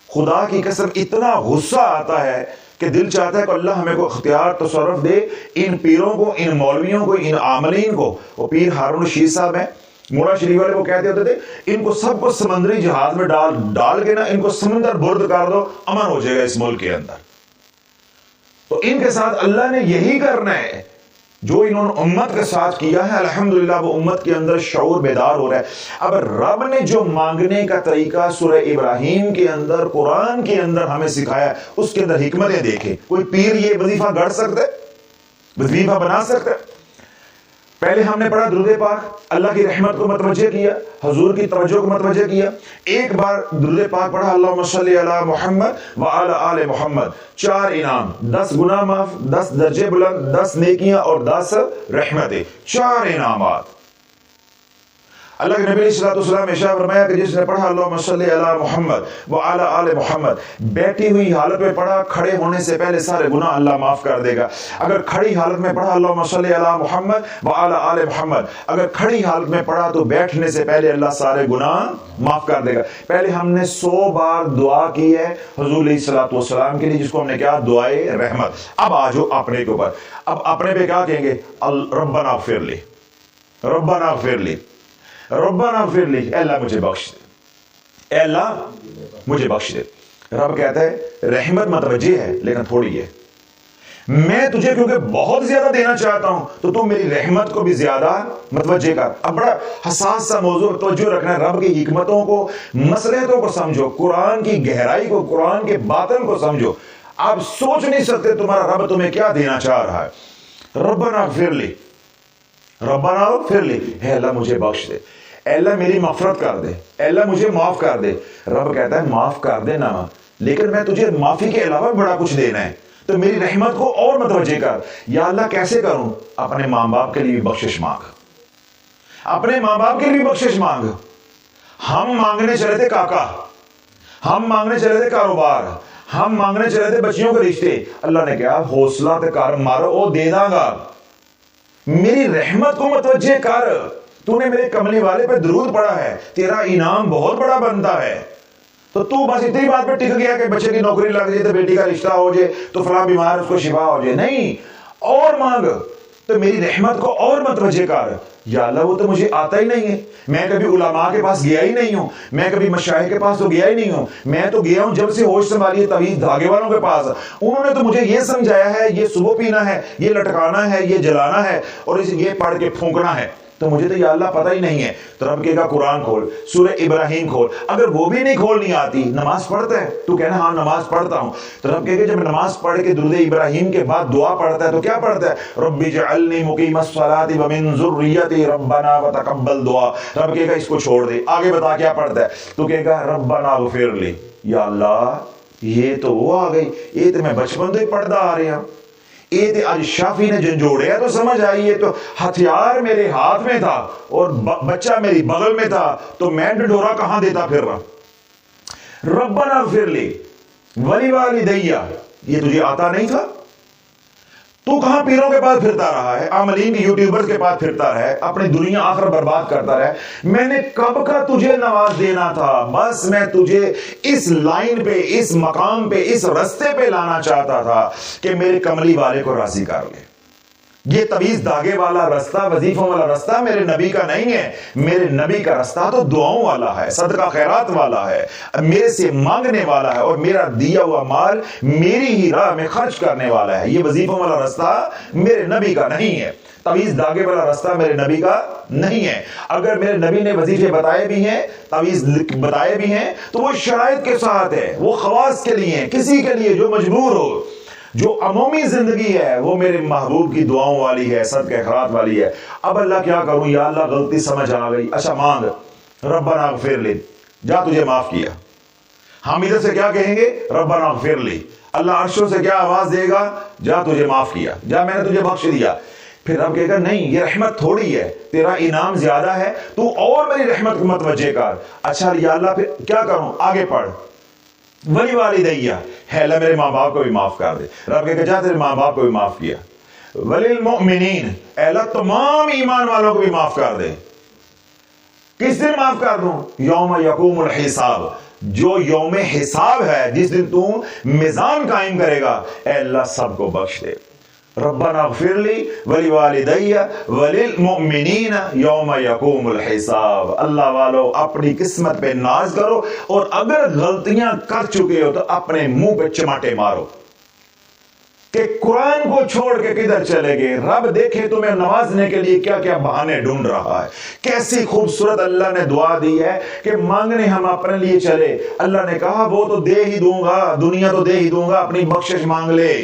خدا کی قسم اتنا غصہ آتا ہے کہ دل چاہتا ہے کہ اللہ ہمیں کو اختیار تصرف دے، ان پیروں کو، ان مولویوں کو، ان عاملین کو۔ وہ پیر ہارون رشید صاحب ہیں، مولا شریف والے، وہ کہتے ہوتے تھے ان کو سب کو سمندری جہاز میں ڈال کے نا ان کو سمندر برد کر دو، امن ہو جائے گا اس ملک کے اندر۔ تو ان کے ساتھ اللہ نے یہی کرنا ہے جو انہوں نے امت کے ساتھ کیا ہے۔ الحمدللہ وہ امت کے اندر شعور بیدار ہو رہا ہے۔ اب رب نے جو مانگنے کا طریقہ سورہ ابراہیم کے اندر، قرآن کے اندر ہمیں سکھایا، اس کے اندر حکمتیں دیکھیں۔ کوئی پیر یہ وظیفہ گڑھ سکتا ہے؟ وظیفہ بنا سکتا ہے؟ پہلے ہم نے پڑھا درود پاک، اللہ کی رحمت کو متوجہ کیا، حضور کی توجہ کو متوجہ کیا۔ ایک بار درود پاک پڑھا، اللہم صلی علی محمد وعلی آل محمد، 4 انعام، 10 گناہ معاف، 10 درجے بلند، 10 نیکیاں اور 10 رحمتیں، 4 انعامات۔ اللہ کے نبی علیہ الصلوۃ والسلام ارشاد فرمایا کہ جس نے پڑھا اللہم صلی علی محمد وعلی آل محمد، بیٹھی ہوئی حالت میں پڑھا، کھڑے ہونے سے پہلے سارے گناہ اللہ معاف کر دے گا۔ اگر کھڑی حالت میں پڑھا اللہم صلی علی محمد وعلی آل محمد، اگر کھڑی حالت میں پڑھا تو بیٹھنے سے پہلے اللہ سارے گناہ معاف کر دے گا۔ پہلے ہم نے 100 بار دعا کی ہے حضور علیہ الصلوۃ والسلام کے لیے، جس کو ہم نے کیا؟ دعائے رحمت۔ اب آ جاؤ اپنے کے اوپر۔ اب اپنے پہ کیا کہیں گے؟ ربنا اغفر لی، ربنا اغفر لی، ربنا اغفر لی، اے اللہ مجھے بخش دے، اے اللہ مجھے بخش دے۔ رب کہتا ہے رحمت متوجہ ہے لیکن تھوڑی ہے، میں تجھے کیونکہ بہت زیادہ دینا چاہتا ہوں تو تم میری رحمت کو بھی زیادہ متوجہ کر۔ اب بڑا حساس سا موضوع توجہ رکھنا ہے، رب کی حکمتوں کو، مصلحتوں کو سمجھو، قرآن کی گہرائی کو، قرآن کے باطن کو سمجھو۔ آپ سوچ نہیں سکتے تمہارا رب تمہیں کیا دینا چاہ رہا ہے۔ ربنا اغفر لی، ربنا اغفر لی، اے اللہ مجھے بخش دے، اے اللہ میری مغفرت کر دے، اے اللہ مجھے معاف کر دے۔ رب کہتا ہے معاف کر دے نا، لیکن میں تجھے معافی کے علاوہ بڑا کچھ دینا ہے، تو میری رحمت کو اور متوجہ کر۔ یا اللہ کیسے کروں؟ اپنے ماں باپ کے لیے بھی بخشش مانگ، اپنے ماں باپ کے لیے بھی بخشش مانگ۔ ہم مانگنے چلے تھے کاکا، ہم مانگنے چلے تھے کاروبار، ہم مانگنے چلے تھے بچیوں کے رشتے، اللہ نے کہا حوصلہ تے کر مارو، وہ دے داں گا۔ میری رحمت کو متوجہ کر، تو نے میرے کملی والے پہ درود پڑھا ہے، تیرا انعام بہت بڑا بنتا ہے۔ تو بس اتنی بات پہ ٹک گیا کہ بچے کی نوکری لگ جائے تو بیٹی کا رشتہ ہو جائے تو فلاں بیمار اس کو شفا ہو جائے، نہیں، اور مانگ، تو میری رحمت کو اور متوجہ کر۔ یا اللہ وہ تو مجھے آتا ہی نہیں ہے، میں کبھی علماء کے پاس گیا ہی نہیں ہوں، میں کبھی مشائخ کے پاس تو گیا ہی نہیں ہوں، میں تو گیا ہوں جب سے ہوش سنبھالی ہے تعویذ دھاگے والوں کے پاس، انہوں نے تو مجھے یہ سمجھایا ہے یہ صبح پینا ہے، یہ لٹکانا ہے، یہ جلانا ہے، اور یہ پڑھ کے پھونکنا ہے، تو مجھے تو یا اللہ پتہ ہی نہیں ہے۔ تو رب کہے گا قرآن کھول، سورہ ابراہیم کھول۔ اگر وہ بھی نہیں کھولنی آتی، نماز پڑھتا ہے تو کہنا ہاں نماز پڑھتا ہوں، تو رب کہے گا جب نماز پڑھ کے درود ابراہیم کے بعد دعا پڑھتا ہے تو کیا پڑھتا ہے؟ رب اجعلنی مقیم الصلاۃ ومن ذریتی ربنا وتقبل دعا۔ رب کہے گا اس کو چھوڑ دے، آگے بتا کیا پڑھتا ہے؟ تو کہے گا ربنا اغفر لی، یا اللہ یہ تو وہ آ گئی، یہ تو میں بچپن تو ہی پڑھتا آ رہا ہوں، یہ تو آج شافی نے جھنجھوڑیا تو سمجھ آئی، یہ تو ہتھیار میرے ہاتھ میں تھا اور بچہ میری بغل میں تھا، تو میں ڈنڈورا کہاں دیتا پھر رہا۔ ربنا اغفر لی ولی والدیہ، یہ تجھے آتا نہیں تھا؟ تو کہاں پیروں کے پاس پھرتا رہا ہے، عاملین یوٹیوبرز کے پاس پھرتا رہا ہے، اپنی دنیا آخر برباد کرتا رہا ہے۔ میں نے کب کا تجھے نواز دینا تھا، بس میں تجھے اس لائن پہ، اس مقام پہ، اس رستے پہ لانا چاہتا تھا کہ میرے کملی والے کو راضی کر لے۔ یہ تعویذ دھاگے والا رستہ، وظیفوں والا رستہ میرے نبی کا نہیں ہے، میرے نبی کا رستہ تو دعاؤں والا ہے، صدقہ خیرات والا ہے، میرے سے مانگنے والا ہے، اور میرا دیا ہوا مال میری ہی راہ میں خرچ کرنے والا ہے۔ یہ وظیفوں والا رستہ میرے نبی کا نہیں ہے، تعویذ دھاگے والا رستہ میرے نبی کا نہیں ہے۔ اگر میرے نبی نے وظیفے بتائے بھی ہیں، تعویذ بتائے بھی ہیں، تو وہ شرائط کے ساتھ ہے، وہ خواص کے لیے ہیں، کسی کے لیے جو مجبور ہو۔ جو عمومی زندگی ہے وہ میرے محبوب کی دعاؤں والی ہے، صدقہ خیرات والی ہے۔ اب اللہ کیا کروں؟ یا اللہ غلطی سمجھ آ گئی، اچھا مانگ، ربنا اغفر لی، جا تجھے معاف کیا۔ ہم ادھر سے کیا کہیں گے؟ ربنا اغفر لی۔ اللہ عرشوں سے کیا آواز دے گا؟ جا تجھے معاف کیا، جا میں نے تجھے بخش دیا۔ پھر رب کہے گا نہیں، یہ رحمت تھوڑی ہے، تیرا انعام زیادہ ہے، تو اور میری رحمت کو متوجہ کر۔ اچھا یا اللہ پھر کیا کروں؟ آگے پڑھ، ولی والدیہ، ہے اللہ میرے ماں باپ کو بھی معاف کر دے۔ رب کہے گا جا تیرے ماں باپ کو بھی معاف کیا۔ ولی المؤمنین، اے اللہ تمام ایمان والوں کو بھی معاف کر دے۔ کس دن معاف کر دوں؟ یوم یقوم الحساب، جو یوم حساب ہے، جس دن تو میزان قائم کرے گا، اے اللہ سب کو بخش دے۔ ربنا اغفر لی ولی والدیہ وللمؤمنین یوم یقوم الحساب۔ اللہ والو اپنی قسمت پہ ناز کرو، اور اگر غلطیاں کر چکے ہو تو اپنے منہ پہ چماٹے مارو کہ قرآن کو چھوڑ کے کدھر چلے گئے۔ رب دیکھے تمہیں نوازنے کے لیے کیا کیا بہانے ڈھونڈ رہا ہے۔ کیسی خوبصورت اللہ نے دعا دی ہے کہ مانگنے ہم اپنے لیے چلے، اللہ نے کہا وہ تو دے ہی دوں گا، دنیا تو دے ہی دوں گا، اپنی بخشش مانگ لے،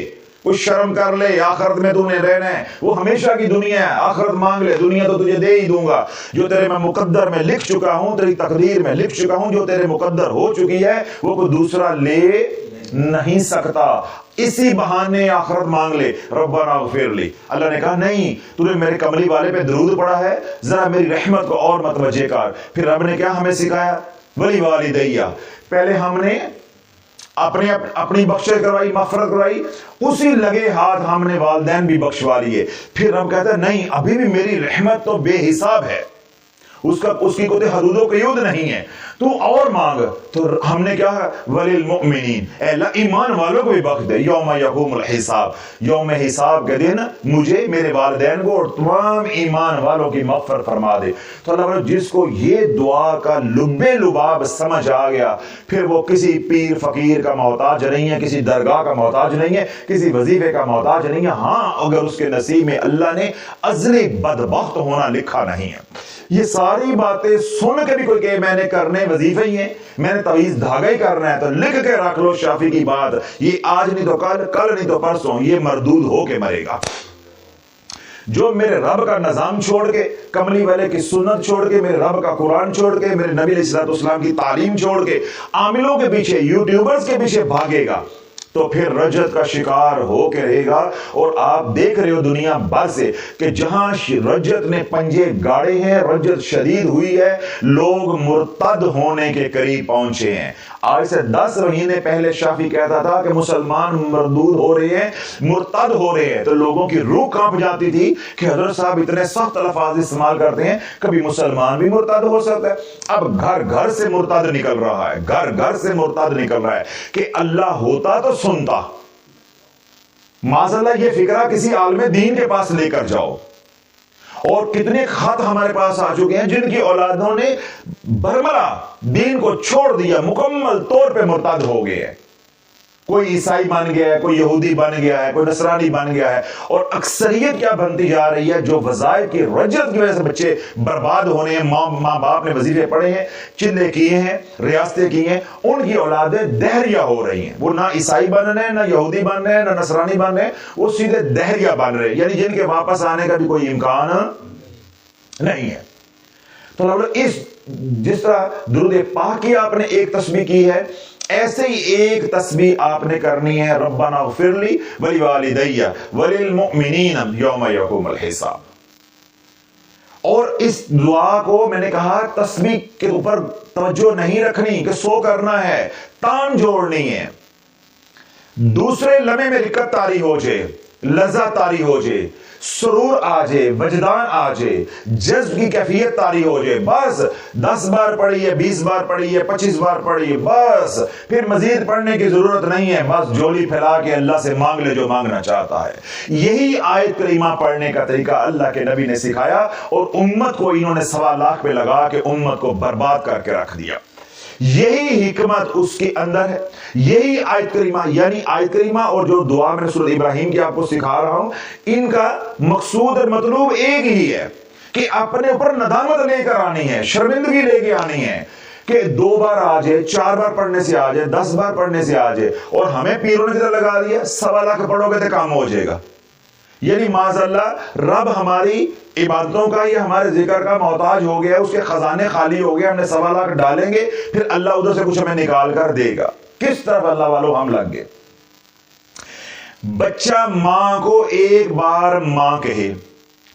کچھ شرم کر لے، آخرت میں تو نے رہنا ہے، وہ ہمیشہ کی دنیا ہے، آخرت مانگ لے، دنیا تو تجھے دے ہی دوں گا۔ جو تیرے میں مقدر میں لکھ چکا ہوں، تیری تقدیر میں لکھ چکا ہوں، جو تیرے مقدر ہو چکی ہے وہ کوئی دوسرا لے نہیں سکتا۔ اسی بہانے آخرت مانگ لے، ربنا اغفر لی۔ اللہ نے کہا نہیں، تو نے میرے کملی والے پہ درود پڑھا ہے، ذرا میری رحمت کو اور متوجہ کر۔ پھر رب نے کیا ہمیں سکھایا؟ ولی والدیہ، پہلے ہم نے اپنی بخشش کروائی، مغفرت کروائی، اسی لگے ہاتھ ہم نے والدین بھی بخشوا لیے۔ پھر رب کہتا ہے نہیں، ابھی بھی میری رحمت تو بے حساب ہے، اس کی کوئی حدود و قیود نہیں ہے، تو اور مانگ۔ تو ہم نے کیا؟ وللمؤمنین، اے اللہ ایمان والوں کو بھی بخش دے۔ یوم یقوم الحساب، یوم حساب کے دن مجھے، میرے والدین کو اور تمام ایمان والوں کی مغفرت فرما دے۔ تو اللہ جس کو یہ دعا کا لب لباب سمجھ آ گیا، پھر وہ کسی پیر فقیر کا محتاج نہیں ہے، کسی درگاہ کا محتاج نہیں ہے، کسی وظیفے کا محتاج نہیں ہے۔ ہاں اگر اس کے نصیب میں اللہ نے ازلی بدبخت ہونا لکھا نہیں ہے۔ یہ ساری باتیں سن کے بھی کوئی کہ میں نے کرنے وظیفے ہی ہیں، میں نے تعویذ دھاگا ہی کرنا ہے، تو لکھ کے رکھ لو شافی کی بات، یہ آج نہیں تو کل، کل نہیں تو پرسوں یہ مردود ہو کے مرے گا۔ جو میرے رب کا نظام چھوڑ کے، کملی والے کی سنت چھوڑ کے، میرے رب کا قرآن چھوڑ کے، میرے نبی علیہ السلام کی تعلیم چھوڑ کے عاملوں کے پیچھے، یوٹیوبرز کے پیچھے بھاگے گا تو پھر رجت کا شکار ہو کے رہے گا۔ اور آپ دیکھ رہے ہو دنیا بھر سے کہ جہاں رجت نے پنجے گاڑے ہیں، رجت شدید ہوئی ہے، لوگ مرتد ہونے کے قریب پہنچے ہیں۔ آج سے 10 مہینے پہلے شافعی کہتا تھا کہ مسلمان مردود ہو رہے ہیں، مرتد ہو رہے ہیں، تو لوگوں کی روح کانپ جاتی تھی کہ حضرت صاحب اتنے سخت الفاظ استعمال کرتے ہیں، کبھی مسلمان بھی مرتد ہو سکتا ہے۔ اب گھر گھر سے مرتد نکل رہا ہے، گھر گھر سے مرتد نکل رہا ہے کہ اللہ ہوتا تو سنتا۔ معاذ اللہ یہ فکرہ کسی عالم دین کے پاس لے کر جاؤ۔ اور کتنے خط ہمارے پاس آ چکے ہیں جن کی اولادوں نے برملا دین کو چھوڑ دیا، مکمل طور پہ مرتد ہو گئے ہیں۔ کوئی عیسائی بن گیا ہے، کوئی یہودی بن گیا ہے، کوئی نصرانی بن گیا ہے، اور اکثریت کیا بنتی جا رہی ہے؟ جو وظائف کی رجت کی وجہ سے بچے برباد ہونے ہیں، ماں باپ نے وظیفے پڑھے ہیں، چلے کیے ہیں، ریاستیں کی ہیں، ان کی اولادیں دہریہ ہو رہی ہیں۔ وہ نہ عیسائی بن رہے ہیں، نہ یہودی بن رہے ہیں، نہ نصرانی بن رہے ہیں، وہ سیدھے دہریہ بن رہے ہیں، یعنی جن کے واپس آنے کا بھی کوئی امکان نہیں ہے۔ تو اس جس طرح درود پاک کی آپ نے ایک تسبیح کی ہے، ایسے ہی ایک تسبیح آپ نے کرنی ہے، ربنا اغفر لی ولوالدی وللمؤمنین یوم یقوم الحساب۔ اور اس دعا کو میں نے کہا تسبیح کے اوپر توجہ نہیں رکھنی کہ سو کرنا ہے، تان جوڑنی ہے۔ دوسرے لمحے میں رکت طاری ہو جائے، لذت طاری ہو جائے، سرور آ جائے، وجدان آ جائے، جذب کی کیفیت طاری ہو جائے، بس 10 بار پڑھی ہے، 20 بار پڑھی ہے، 25 بار پڑھی ہے، بس پھر مزید پڑھنے کی ضرورت نہیں ہے، بس جولی پھیلا کے اللہ سے مانگ لے جو مانگنا چاہتا ہے۔ یہی آیت کریمہ پڑھنے کا طریقہ اللہ کے نبی نے سکھایا، اور امت کو انہوں نے 1.25 لاکھ پہ لگا کے امت کو برباد کر کے رکھ دیا۔ یہی حکمت اس کے اندر ہے، یہی آیت کریمہ، یعنی آیت کریمہ اور جو دعا میں سورۃ ابراہیم کی آپ کو سکھا رہا ہوں، ان کا مقصود اور مطلوب ایک ہی ہے کہ اپنے اوپر ندامت لے کر آنی ہے، شرمندگی لے کے آنی ہے کہ 2 بار آ جائے، 4 بار پڑھنے سے آ جائے، 10 بار پڑھنے سے آ جائے، اور ہمیں پیروں نے کدھر لگا دیا 1.25 لاکھ پڑھو گے تو کام ہو جائے گا۔ یعنی معاذ اللہ رب ہماری عبادتوں کا یا ہمارے ذکر کا محتاج ہو گیا، اس کے خزانے خالی ہو گئے، ہم نے 1.25 لاکھ ڈالیں گے، پھر اللہ ادھر سے کچھ ہمیں نکال کر دے گا۔ کس طرف اللہ والوں ہم لگ گئے؟ بچہ ماں کو ایک بار ماں کہے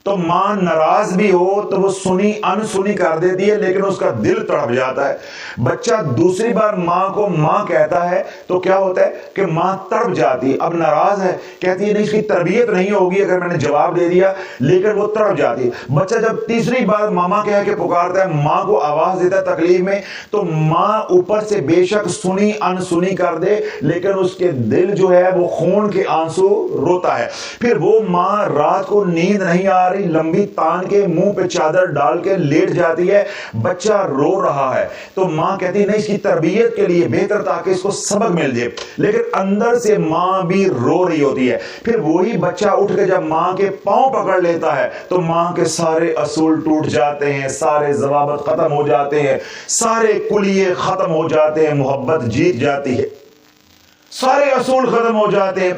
تو ماں ناراض بھی ہو تو وہ سنی انسنی کر دیتی ہے، لیکن اس کا دل تڑپ جاتا ہے۔ بچہ دوسری بار ماں کو ماں کہتا ہے تو کیا ہوتا ہے کہ ماں تڑپ جاتی ہے، اب ناراض ہے، کہتی ہے نہیں اس کی تربیت نہیں ہوگی اگر میں نے جواب دے دیا، لیکن وہ تڑپ جاتی ہے۔ بچہ جب تیسری بار ماما کہہ کے پکارتا ہے، ماں کو آواز دیتا ہے تکلیف میں، تو ماں اوپر سے بے شک سنی انسنی کر دے، لیکن اس کے دل جو ہے وہ خون کے آنسو روتا ہے۔ پھر وہ ماں رات کو نیند نہیں آ رہی، لمبی تان کے منہ پہ چادر ڈال کے لیٹ جاتی ہے، بچہ رو رہا ہے، تو ماں کہتی ہے نہیں اس کی تربیت کے لیے بہتر تاکہ اس کو سبق مل جائے، لیکن اندر سے ماں بھی رو رہی ہوتی ہے۔ پھر وہی بچہ اٹھ کے جب ماں کے پاؤں پکڑ لیتا ہے تو ماں کے سارے اصول ٹوٹ جاتے ہیں، سارے ضوابط ختم ہو جاتے ہیں، سارے کلیے ختم ہو جاتے ہیں، محبت جیت جاتی ہے، سارے اصول ختم ہو جاتے ہیں۔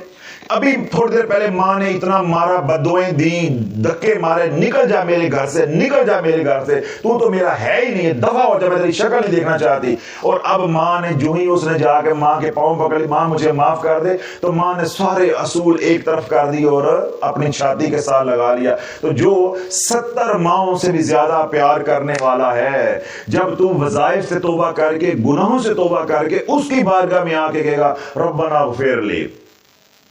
ابھی تھوڑی دیر پہلے ماں نے اتنا مارا، بدوئیں دیں، دھکے مارے، نکل جا میرے گھر سے، نکل جا میرے گھر سے، تو میرا ہے ہی نہیں، دفع ہو جا، میں تیری شکل نہیں دیکھنا چاہتی۔ اور اب ماں نے جو ہی اس نے جا کے ماں کے پاؤں پکڑی، ماں مجھے معاف کر دے، تو ماں نے سارے اصول ایک طرف کر دی اور اپنی چھاتی کے ساتھ لگا لیا۔ تو جو 70 ماؤں سے بھی زیادہ پیار کرنے والا ہے، جب تو وظائف سے توبہ کر کے، گناہوں سے توبہ کر کے اس کی بارگاہ میں آ کے کہے گا ربنا اغفر لی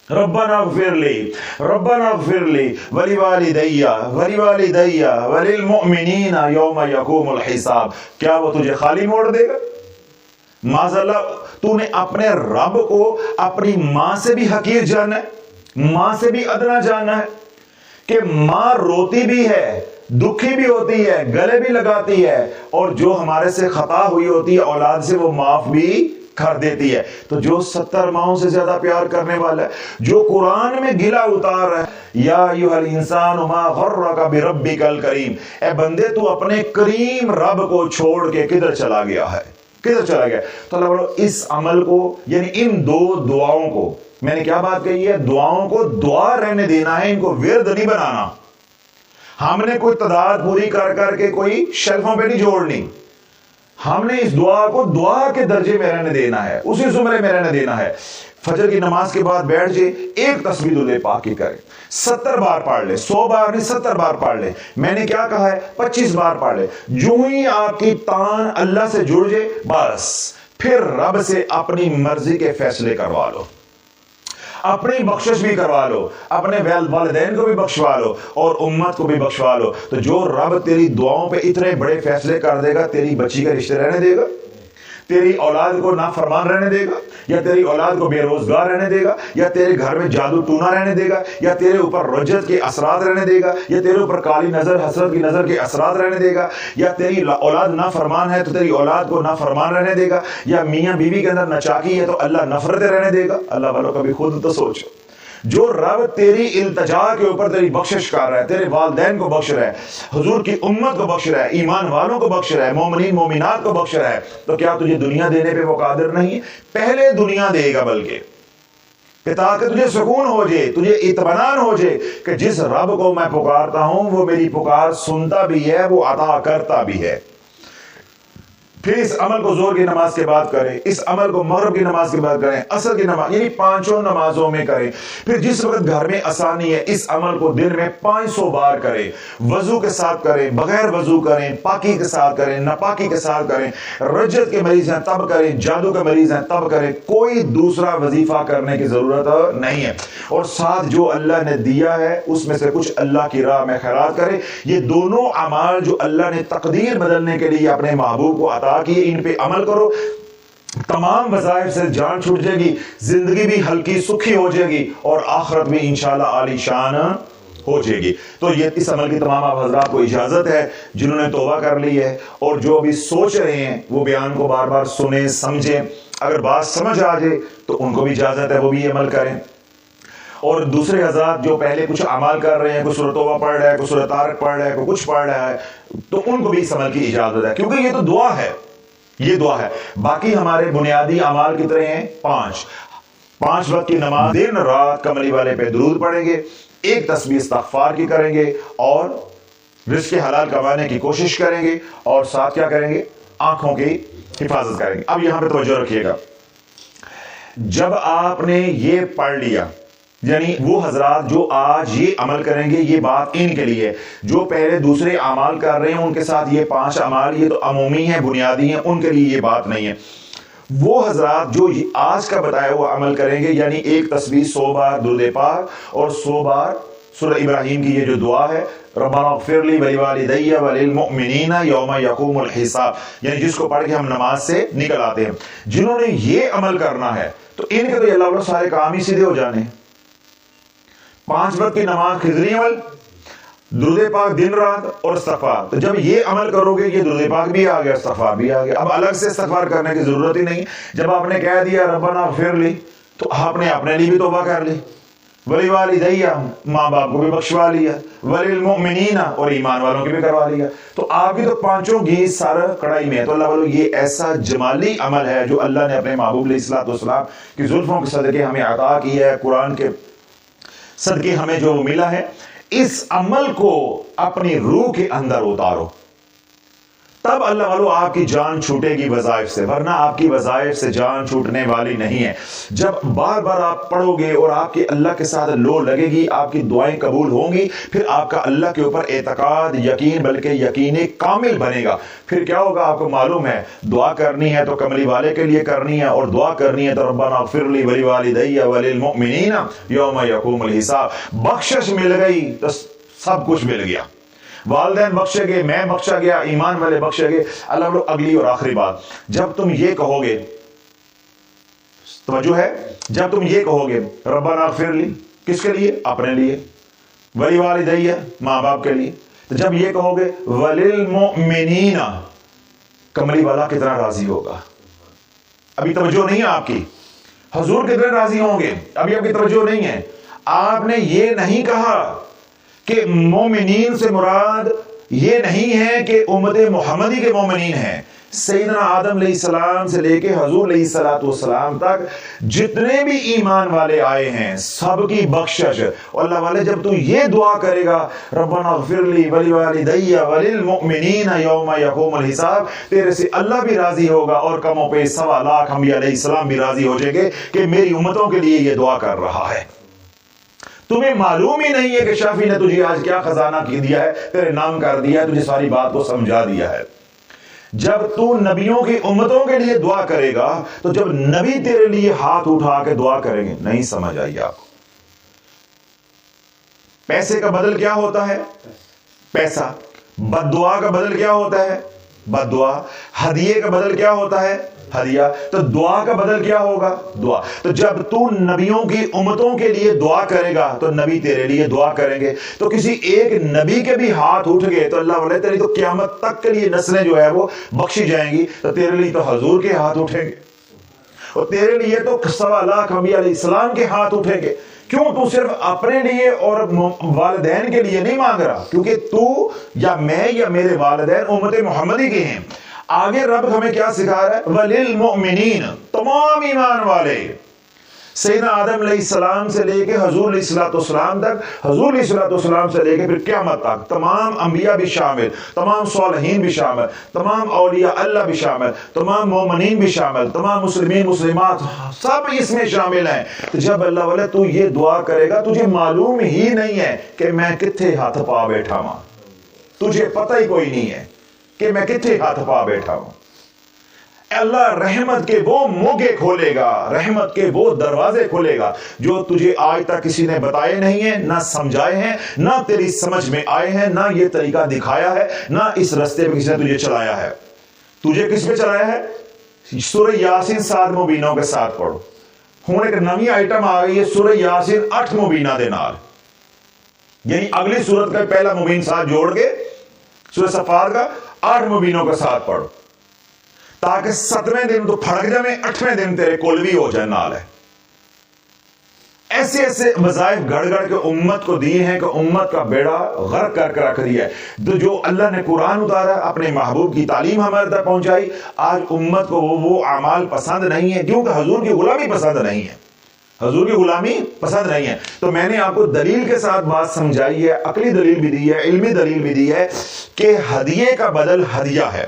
ربنا اغفر لی ربنا اغفر لی ولوالدی وللمؤمنین یوم یقوم الحساب، کیا وہ تجھے خالی موڑ دے گا؟ معاذ اللہ تو نے اپنے رب کو اپنی ماں سے بھی حقیر جانا ہے، ماں سے بھی ادنا جانا ہے کہ ماں روتی بھی ہے، دکھی بھی ہوتی ہے، گلے بھی لگاتی ہے، اور جو ہمارے سے خطا ہوئی ہوتی ہے اولاد سے وہ معاف بھی کر دیتی ہے۔ تو جو 70 ماؤں سے زیادہ پیار کرنے والا ہے، جو قرآن میں گلہ اتار رہا ہے، یا ایھا الانسان ما غرک بربک الکریم، اے بندے تو اپنے کریم رب کو چھوڑ کے کدھر چلا گیا ہے، کدھر چلا گیا؟ تو اللہ بولو اس عمل کو، یعنی ان 2 دعاؤں کو، میں نے کیا بات کہی ہے، دعاؤں کو دعا رہنے دینا ہے، ان کو ورد نہیں بنانا۔ ہم نے کوئی تعداد پوری کر کر کے کوئی شیلفوں پہ نہیں جوڑنی. ہم نے اس دعا کو دعا کے درجے میں رہنے دینا ہے, اسی زمرے میں رہنے دینا ہے. فجر کی نماز کے بعد بیٹھ جائے, ایک تسبیح درود پاک کی کرے, 70 بار پڑھ لے, 100 بار نہیں 70 بار پڑھ لے. میں نے کیا کہا ہے, 25 بار پڑھ لے. جو ہی آپ کی تان اللہ سے جڑ جائے, بس پھر رب سے اپنی مرضی کے فیصلے کروا لو, اپنی بخشش بھی کروا لو, اپنے والدین کو بھی بخشوا لو اور امت کو بھی بخشوا لو. تو جو رب تیری دعاؤں پہ اتنے بڑے فیصلے کر دے گا, تیری بچی کا رشتے رہنے دے گا, تیری اولاد کو نافرمان رہنے دے گا, یا تیری اولاد کو بے روزگار رہنے دے گا, یا تیرے گھر میں جادو ٹونا رہنے دے گا, یا تیرے اوپر رجت کے اثرات رہنے دے گا, یا تیرے اوپر کالی نظر حسرت کی نظر کے اثرات رہنے دے گا, یا تیری اولاد نافرمان ہے تو تیری اولاد کو نافرمان رہنے دے گا, یا میاں بیوی کے اندر نچاکی ہے تو اللہ نفرتیں رہنے دے گا. اللہ والوں کا بھی خود تو سوچو. جو رب تیری التجا کے اوپر تیری بخشش کر رہا ہے, تیرے والدین کو بخش رہا ہے, حضور کی امت کو بخش رہا ہے, ایمان والوں کو بخش رہا ہے, مومنین مومنات کو بخش رہا ہے, تو کیا تجھے دنیا دینے پہ وہ قادر نہیں ہے؟ پہلے دنیا دے گا, بلکہ تاکہ تجھے سکون ہو جائے, تجھے اطمینان ہو جائے کہ جس رب کو میں پکارتا ہوں وہ میری پکار سنتا بھی ہے, وہ عطا کرتا بھی ہے. پھر اس عمل کو زور کی نماز کے بعد کریں, اس عمل کو مغرب کی نماز کے بعد کریں, عصر کی نماز, یعنی 5 نمازوں میں کریں. پھر جس وقت گھر میں آسانی ہے اس عمل کو دن میں 500 بار کریں. وضو کے ساتھ کریں, بغیر وضو کریں, پاکی کے ساتھ کریں, ناپاکی کے ساتھ کریں. رجت کے مریض ہیں تب کریں, جادو کے مریض ہیں تب کریں. کوئی دوسرا وظیفہ کرنے کی ضرورت نہیں ہے. اور ساتھ جو اللہ نے دیا ہے اس میں سے کچھ اللہ کی راہ میں خیرات کریں. یہ دونوں اعمال جو اللہ نے تقدیر بدلنے کے لیے اپنے محبوب کو عطا کی, ان پہ عمل کرو. تمام وظائف سے جان چھوٹ جائے گی, زندگی بھی ہلکی سکھی ہو جائے گی, اور آخرت بھی انشاءاللہ عالی شان ہو جائے گی. تو یہ اس عمل کی تمام آپ حضرات کو اجازت ہے جنہوں نے توبہ کر لی ہے, اور جو ابھی سوچ رہے ہیں وہ بیان کو بار بار سنیں سمجھیں. اگر بات سمجھ آ جائے تو ان کو بھی اجازت ہے وہ بھی یہ عمل کریں. اور دوسرے حضرات جو پہلے کچھ اعمال کر رہے ہیں, کوئی سورۃ توبہ پڑھ رہا ہے, کوئی سورۃ طارق پڑھ رہا ہے, کوئی کچھ پڑھ رہا ہے, تو ان کو بھی اس عمل کی اجازت ہے, کیونکہ یہ تو دعا ہے, یہ دعا ہے. باقی ہمارے بنیادی اعمال کتنے ہیں؟ 5 وقت کی نماز, دن رات کملی والے پہ درود پڑھیں گے, ایک تسبیح استغفار کی کریں گے, اور رزق حلال کمانے کی کوشش کریں گے, اور ساتھ کیا کریں گے؟ آنکھوں کی حفاظت کریں گے. اب یہاں پہ توجہ رکھیے گا, جب آپ نے یہ پڑھ لیا, یعنی وہ حضرات جو آج یہ عمل کریں گے, یہ بات ان کے لیے, جو پہلے دوسرے اعمال کر رہے ہیں ان کے ساتھ یہ 5 اعمال یہ تو عمومی ہیں, بنیادی ہیں, ان کے لیے یہ بات نہیں ہے. وہ حضرات جو آج کا بتایا ہوا عمل کریں گے, یعنی ایک تسبیح 100 بار درود پاک اور 100 بار سورہ ابراہیم کی یہ جو دعا ہے, ربنا اغفر لی ولوالدی وللمؤمنین یوم یقوم الحساب, یعنی جس کو پڑھ کے ہم نماز سے نکل آتے ہیں. جنہوں نے یہ عمل کرنا ہے تو ان کے تو اللہ والوں سارے کام ہی سیدھے ہو جانے. 5 وقت کی نماز, خضری عمل, درود پاک دن رات اور استغفار. تو جب یہ عمل کرو گے یہ درود پاک بھی آ گیا, استغفار بھی آ گیا. اب الگ سے استغفار کرنے کی ضرورت ہی نہیں. جب آپ نے کہہ دیا ربنا اغفر لی, تو آپ نے اپنے لیے بھی توبہ کر لی, ولی والدیہ, ماں باپ کو بھی بخشوا لیا, وللمؤمنین, اور ایمان والوں کی بھی کروا لیا. تو آپ کی تو 5 گھی سر کڑائی میں ہے. تو اللہ والوں یہ ایسا جمالی عمل ہے جو اللہ نے اپنے محبوب علیہ الصلوۃ والسلام کی زلفوں کے صدقے ہمیں عطا کی ہے, قرآن کے صدقے ہمیں جو ملا ہے. اس عمل کو اپنی روح کے اندر اتارو, تب اللہ والو آپ کی جان چھوٹے گی وظائف سے, ورنہ آپ کی وظائف سے جان چھوٹنے والی نہیں ہے. جب بار بار آپ پڑھو گے اور آپ کے اللہ کے ساتھ لو لگے گی, آپ کی دعائیں قبول ہوں گی, پھر آپ کا اللہ کے اوپر اعتقاد, یقین, بلکہ یقین کامل بنے گا. پھر کیا ہوگا آپ کو معلوم ہے, دعا کرنی ہے تو کملی والے کے لیے کرنی ہے, اور دعا کرنی ہے تو ربنا اغفر لی ولوالدی وللمؤمنین یوم یقوم الحساب. بخشش مل گئی تو سب کچھ مل گیا. والدین بخشے گئے, میں بخشا گیا, ایمان والے بخشے گئے. اللہ اگلی اور آخری بات, جب تم یہ کہو گے, توجہ ہے, جب تم یہ کہو گے ربنا اغفر لی, کس کے لیے؟ اپنے لیے. ولی والدیہ, ماں باپ کے لیے. تو جب یہ کہو گے وللمؤمنین, کملی والا کتنا راضی ہوگا. ابھی توجہ نہیں ہے آپ کی, حضور کتنے راضی ہوں گے, ابھی آپ کی توجہ نہیں ہے. آپ نے یہ نہیں کہا کہ مومنین سے مراد یہ نہیں ہے کہ امت محمدی کے مومنین ہیں, سیدنا آدم علیہ السلام سے لے کے حضور علیہ السلام تک جتنے بھی ایمان والے آئے ہیں سب کی بخشش. اللہ والے جب تو یہ دعا کرے گا ربنا اغفر لی ولوالدی وللمؤمنین یوم یقوم الحساب, تیرے سے اللہ بھی راضی ہوگا اور کم و بیش 1.25 لاکھ انبیاء علیہ السلام بھی راضی ہو جائیں گے کہ میری امتوں کے لیے یہ دعا کر رہا ہے. تمہیں معلوم ہی نہیں ہے کہ شافی نے تجھے آج کیا خزانہ کی دیا ہے, تیرے نام کر دیا ہے, تجھے ساری بات کو سمجھا دیا ہے. جب تو نبیوں کی امتوں کے لیے دعا کرے گا تو جب نبی تیرے لیے ہاتھ اٹھا کے دعا کریں گے, نہیں سمجھ آئی آپ کو. پیسے کا بدل کیا ہوتا ہے؟ پیسہ. بد دعا کا بدل کیا ہوتا ہے؟ بد دعا. ہدیے کا بدل کیا ہوتا ہے؟ ہدیہ. تو دعا کا بدل کیا ہوگا؟ دعا. تو جب تو نبیوں کی امتوں کے لیے دعا کرے گا تو نبی تیرے لیے دعا کریں گے. تو کسی ایک نبی کے بھی ہاتھ اٹھ گئے تو اللہ والے تیری تو قیامت تک کے لیے نسلیں جو ہے وہ بخشی جائیں گی. تو تیرے لیے تو حضور کے ہاتھ اٹھیں گے اور تیرے لیے تو 1.25 لاکھ انبیاء علیہ السلام کے ہاتھ اٹھیں گے. کیوں؟ تو صرف اپنے لیے اور والدین کے لیے نہیں مانگ رہا, کیونکہ تو یا میں یا میرے والدین امت محمدی کے ہیں. آگے رب ہمیں کیا سکھا رہا ہے؟ وللمؤمنین, تمام ایمان والے. سیدنا آدم علیہ السلام سے لے کے حضور علیہ السلام تک, حضور علیہ السلام سے لے کے پھر قیامت تک تمام انبیاء بھی شامل, تمام صالحین بھی شامل, تمام اولیاء اللہ بھی شامل, تمام مومنین بھی شامل, تمام مسلمین مسلمات سب اس میں شامل ہیں. تو جب اللہ والے تو یہ دعا کرے گا تجھے معلوم ہی نہیں ہے کہ میں کتنے ہاتھ پا بیٹھا ہوں, تجھے پتہ ہی کوئی نہیں ہے کہ میں کتنے ہاتھ پا بیٹھا ہوں. اللہ رحمت کے وہ موگے کھولے گا, رحمت کے وہ دروازے کھولے گا جو تجھے آج تک کسی نے بتائے نہیں ہیں, نہ سمجھائے ہیں, نہ تیری سمجھ میں آئے ہیں, نہ یہ طریقہ دکھایا ہے, نہ اس رستے پہ کسی نے تجھے چلایا ہے. تجھے کس پہ چلایا ہے؟ سورہ یاسین 7 مبینوں کے ساتھ پڑھو. ہوں ایک نئی آئٹم آ گئی ہے سورہ یاسین 8 مبینہ دے نال, یعنی اگلی سورت کا پہلا مبین ساتھ جوڑ کے سورہ صفات کا 8 مبینوں کے ساتھ پڑھو تاکہ 7ویں دن تو پھڑک جائیں, 8ویں دن تیرے کل بھی ہو جائے نال ہے. ایسے ایسے وظائف گھڑ گھڑ کے امت کو دیے ہیں کہ امت کا بیڑا غرق کر کے رکھ دیا ہے. جو اللہ نے قرآن اتارا, اپنے محبوب کی تعلیم ہمارے تک پہنچائی, آج امت کو وہ اعمال پسند نہیں ہے کیونکہ حضور کی غلامی پسند نہیں ہے, حضور کی غلامی پسند نہیں ہے. تو میں نے آپ کو دلیل کے ساتھ بات سمجھائی ہے, عقلی دلیل بھی دی ہے, علمی دلیل بھی دی ہے کہ ہدیے کا بدل ہدیہ ہے,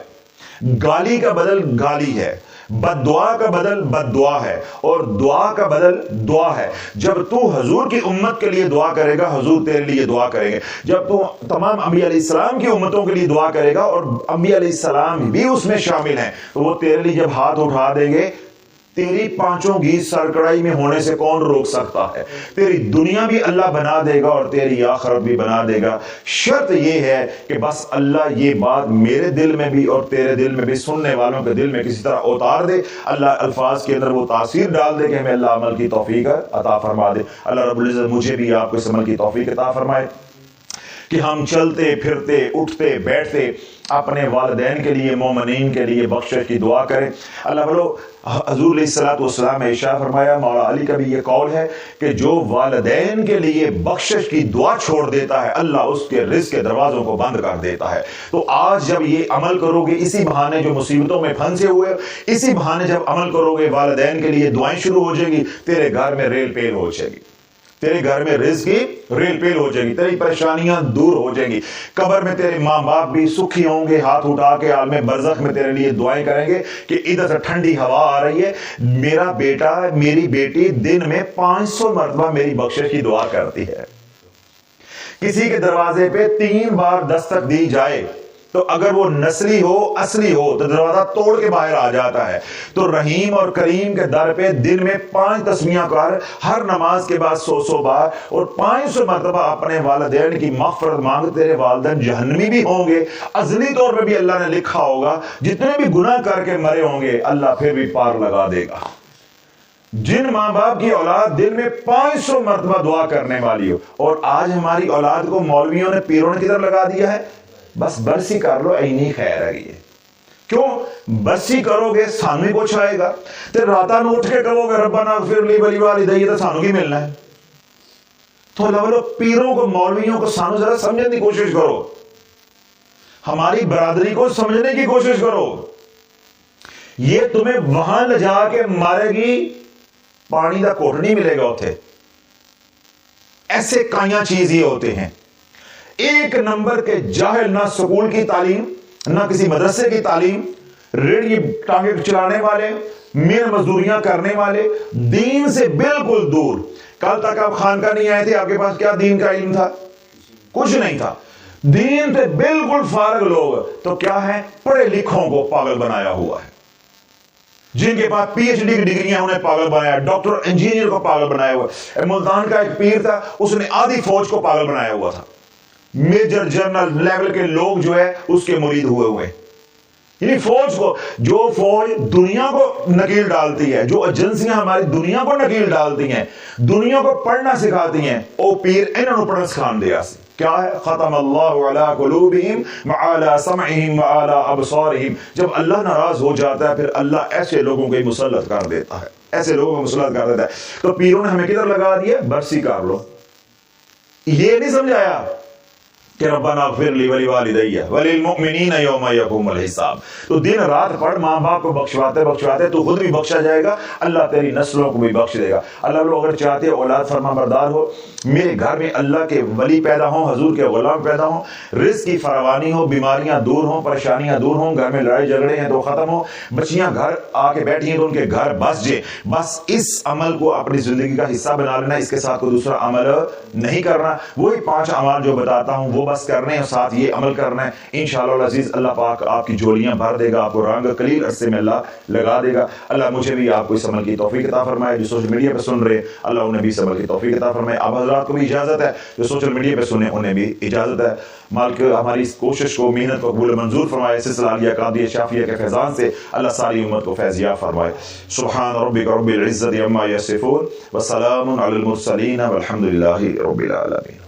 گالی کا بدل گالی ہے, بد دعا کا بدل بد دعا ہے, اور دعا کا بدل دعا ہے. جب تو حضور کی امت کے لیے دعا کرے گا حضور تیرے لیے دعا کریں گے. جب تو تمام انبیاء علیہ السلام کی امتوں کے لیے دعا کرے گا اور انبیاء علیہ السلام بھی اس میں شامل ہیں, تو وہ تیرے لیے جب ہاتھ اٹھا دیں گے, تیری پانچوں گھی سرکڑائی میں ہونے سے کون روک سکتا ہے؟ تیری دنیا بھی اللہ بنا دے گا اور تیری آخرت بھی بنا دے گا. شرط یہ ہے کہ بس اللہ یہ بات میرے دل میں بھی اور تیرے دل میں بھی, سننے والوں کے دل میں کسی طرح اتار دے, اللہ الفاظ کے اندر وہ تاثیر ڈال دے کہ ہمیں اللہ عمل کی توفیق عطا فرما دے. اللہ رب العزت مجھے بھی آپ کو اس عمل کی توفیق عطا فرمائے کہ ہم چلتے پھرتے اٹھتے بیٹھتے اپنے والدین کے لیے, مومنین کے لیے بخشش کی دعا کریں. اللہ بلو حضور علیہ السلام نے ارشاد فرمایا, مولا علی کا بھی یہ قول ہے کہ جو والدین کے لیے بخشش کی دعا چھوڑ دیتا ہے اللہ اس کے رزق کے دروازوں کو بند کر دیتا ہے. تو آج جب یہ عمل کرو گے, اسی بہانے جو مصیبتوں میں پھنسے ہوئے, اسی بہانے جب عمل کرو گے, والدین کے لیے دعائیں شروع ہو جائیں گی, تیرے گھر میں ریل پیل ہو جائے گی, تیرے گھر میں رزق کی ریل پیل ہو جائے گی, تیری پریشانیاں دور ہو جائیں گی. قبر میں تیرے ماں باپ بھی سکھی ہوں گے, ہاتھ اٹھا کے عالم برزخ میں تیرے لیے دعائیں کریں گے کہ ادھر سے ٹھنڈی ہوا آ رہی ہے, میرا بیٹا میری بیٹی دن میں 500 مرتبہ میری بخشش کی دعا کرتی ہے. کسی کے دروازے پہ 3 بار دستک دی جائے تو اگر وہ نسلی ہو, اصلی ہو, تو دروازہ توڑ کے باہر آ جاتا ہے. تو رحیم اور کریم کے در پہ دن میں 5 تسمیہ کر, ہر نماز کے بعد 100 بار اور 500 مرتبہ اپنے والدین کی مغفرت مانگ. تیرے والدین جہنمی بھی ہوں گے, ازلی طور پہ بھی اللہ نے لکھا ہوگا, جتنے بھی گناہ کر کے مرے ہوں گے اللہ پھر بھی پار لگا دے گا. جن ماں باپ کی اولاد دن میں 500 مرتبہ دعا کرنے والی ہو, اور آج ہماری اولاد کو مولویوں نے پیروں کی طرف لگا دیا ہے, بس برسی کر لو اینی خیر ہے. کیوں برسی کرو گے سانو ہی کچھ آئے گا, تے راتاں نو اٹھ کے کہو گے ربنا اغفر لی ولوالدی, تو سانو کی ملنا ہے. تو لو پیروں کو مولویوں کو سانو ذرا سمجھنے کی کوشش کرو, ہماری برادری کو سمجھنے کی کوشش کرو. یہ تمہیں وہاں لے جا کے مارے گی، پانی دا کوٹ نہیں ملے گا اتھے۔ ایسے کائیاں چیز یہ ہوتے ہیں، ایک نمبر کے جاہل، نہ سکول کی تعلیم، نہ کسی مدرسے کی تعلیم، ریڑھی ٹانگے چلانے والے، محنت مزدوریاں کرنے والے، دین سے بالکل دور۔ کل تک آپ خانقاہ نہیں آئے تھے، آپ کے پاس کیا دین کا علم تھا؟ کچھ نہیں تھا، دین سے بالکل فارغ لوگ تو کیا ہے، پڑھے لکھوں کو پاگل بنایا ہوا ہے، جن کے پاس پی ایچ ڈی کی ڈگریاں انہیں پاگل بنایا، ڈاکٹر انجینئر کو پاگل بنایا ہوا ہے۔ ملتان کا ایک پیر تھا، اس نے آدھی فوج کو پاگل بنایا ہوا تھا، میجر جنرل لیول کے لوگ جو ہے اس کے مرید ہوئے یعنی فوج کو، جو فوج دنیا کو نکیل ڈالتی ہے، جو ایجنسیاں ہماری دنیا کو نکیل ڈالتی ہیں، دنیا کو پڑھنا سکھاتی ہیں، او پیر انہوں نے پڑھنا سکھان دیا سی۔ کیا ہے؟ ختم اللہ علی قلوبہم وعلی سمعہم وعلی ابصارہم۔ جب اللہ ناراض ہو جاتا ہے پھر اللہ ایسے لوگوں کو مسلط کر دیتا ہے، ایسے لوگوں کو مسلط کر دیتا ہے۔ تو پیروں نے ہمیں کدھر لگا دیا؟ برسی کر لو۔ یہ نہیں سمجھایا کہ ربنا اغفر لی ولوالدی وللمؤمنین یوم یقوم الحساب۔ تو دن رات پڑھ، ماں باپ کو بخشواتے تو خود بھی بخشا جائے گا، اللہ تیری نسلوں کو بھی بخش دے گا۔ اللہ لوگ اگر چاہتے ہیں اولاد فرما بردار ہو، میرے گھر میں اللہ کے ولی پیدا ہوں، حضور کے غلام پیدا ہوں، رزق کی فراوانی ہو، بیماریاں دور ہوں، پریشانیاں دور ہوں، گھر میں لڑائی جھگڑے ہیں تو ختم ہو، بچیاں گھر آ کے بیٹھی ہیں تو ان کے گھر بس جائے۔ بس اس عمل کو اپنی زندگی کا حصہ بنا لینا، اس کے ساتھ کوئی دوسرا عمل نہیں کرنا۔ وہی 5 اعمال جو بتاتا ہوں وہ بس کرنے ہیں، ساتھ یہ عمل کرنا ہے۔ انشاءاللہ العزیز اللہ پاک آپ کی جولیاں بھر دے گا، آپ کو رنگ قلیل عرصے میں اللہ لگا دے گا۔ اللہ مجھے بھی آپ کو اس عمل کی توفیق عطا فرمائے۔ جو سوشل میڈیا پہ سن رہے اللہ انہیں بھی اس عمل کی توفیق عطا فرمائے۔ آپ حضرات کو بھی اجازت ہے جو سوشل میڈیا پہ سنیں انہیں بھی اجازت ہے۔ مالک ہماری اس کوشش کو، محنت کو قبول منظور فرمائے۔ سلسلہ عالیہ قادریہ شافیہ کے فیضان سے اللہ ساری امت کو فیض یاب فرمائے۔ سبحان ربک رب العزت عما یصفون وسلام علی المرسلین والحمد للہ رب العالمین۔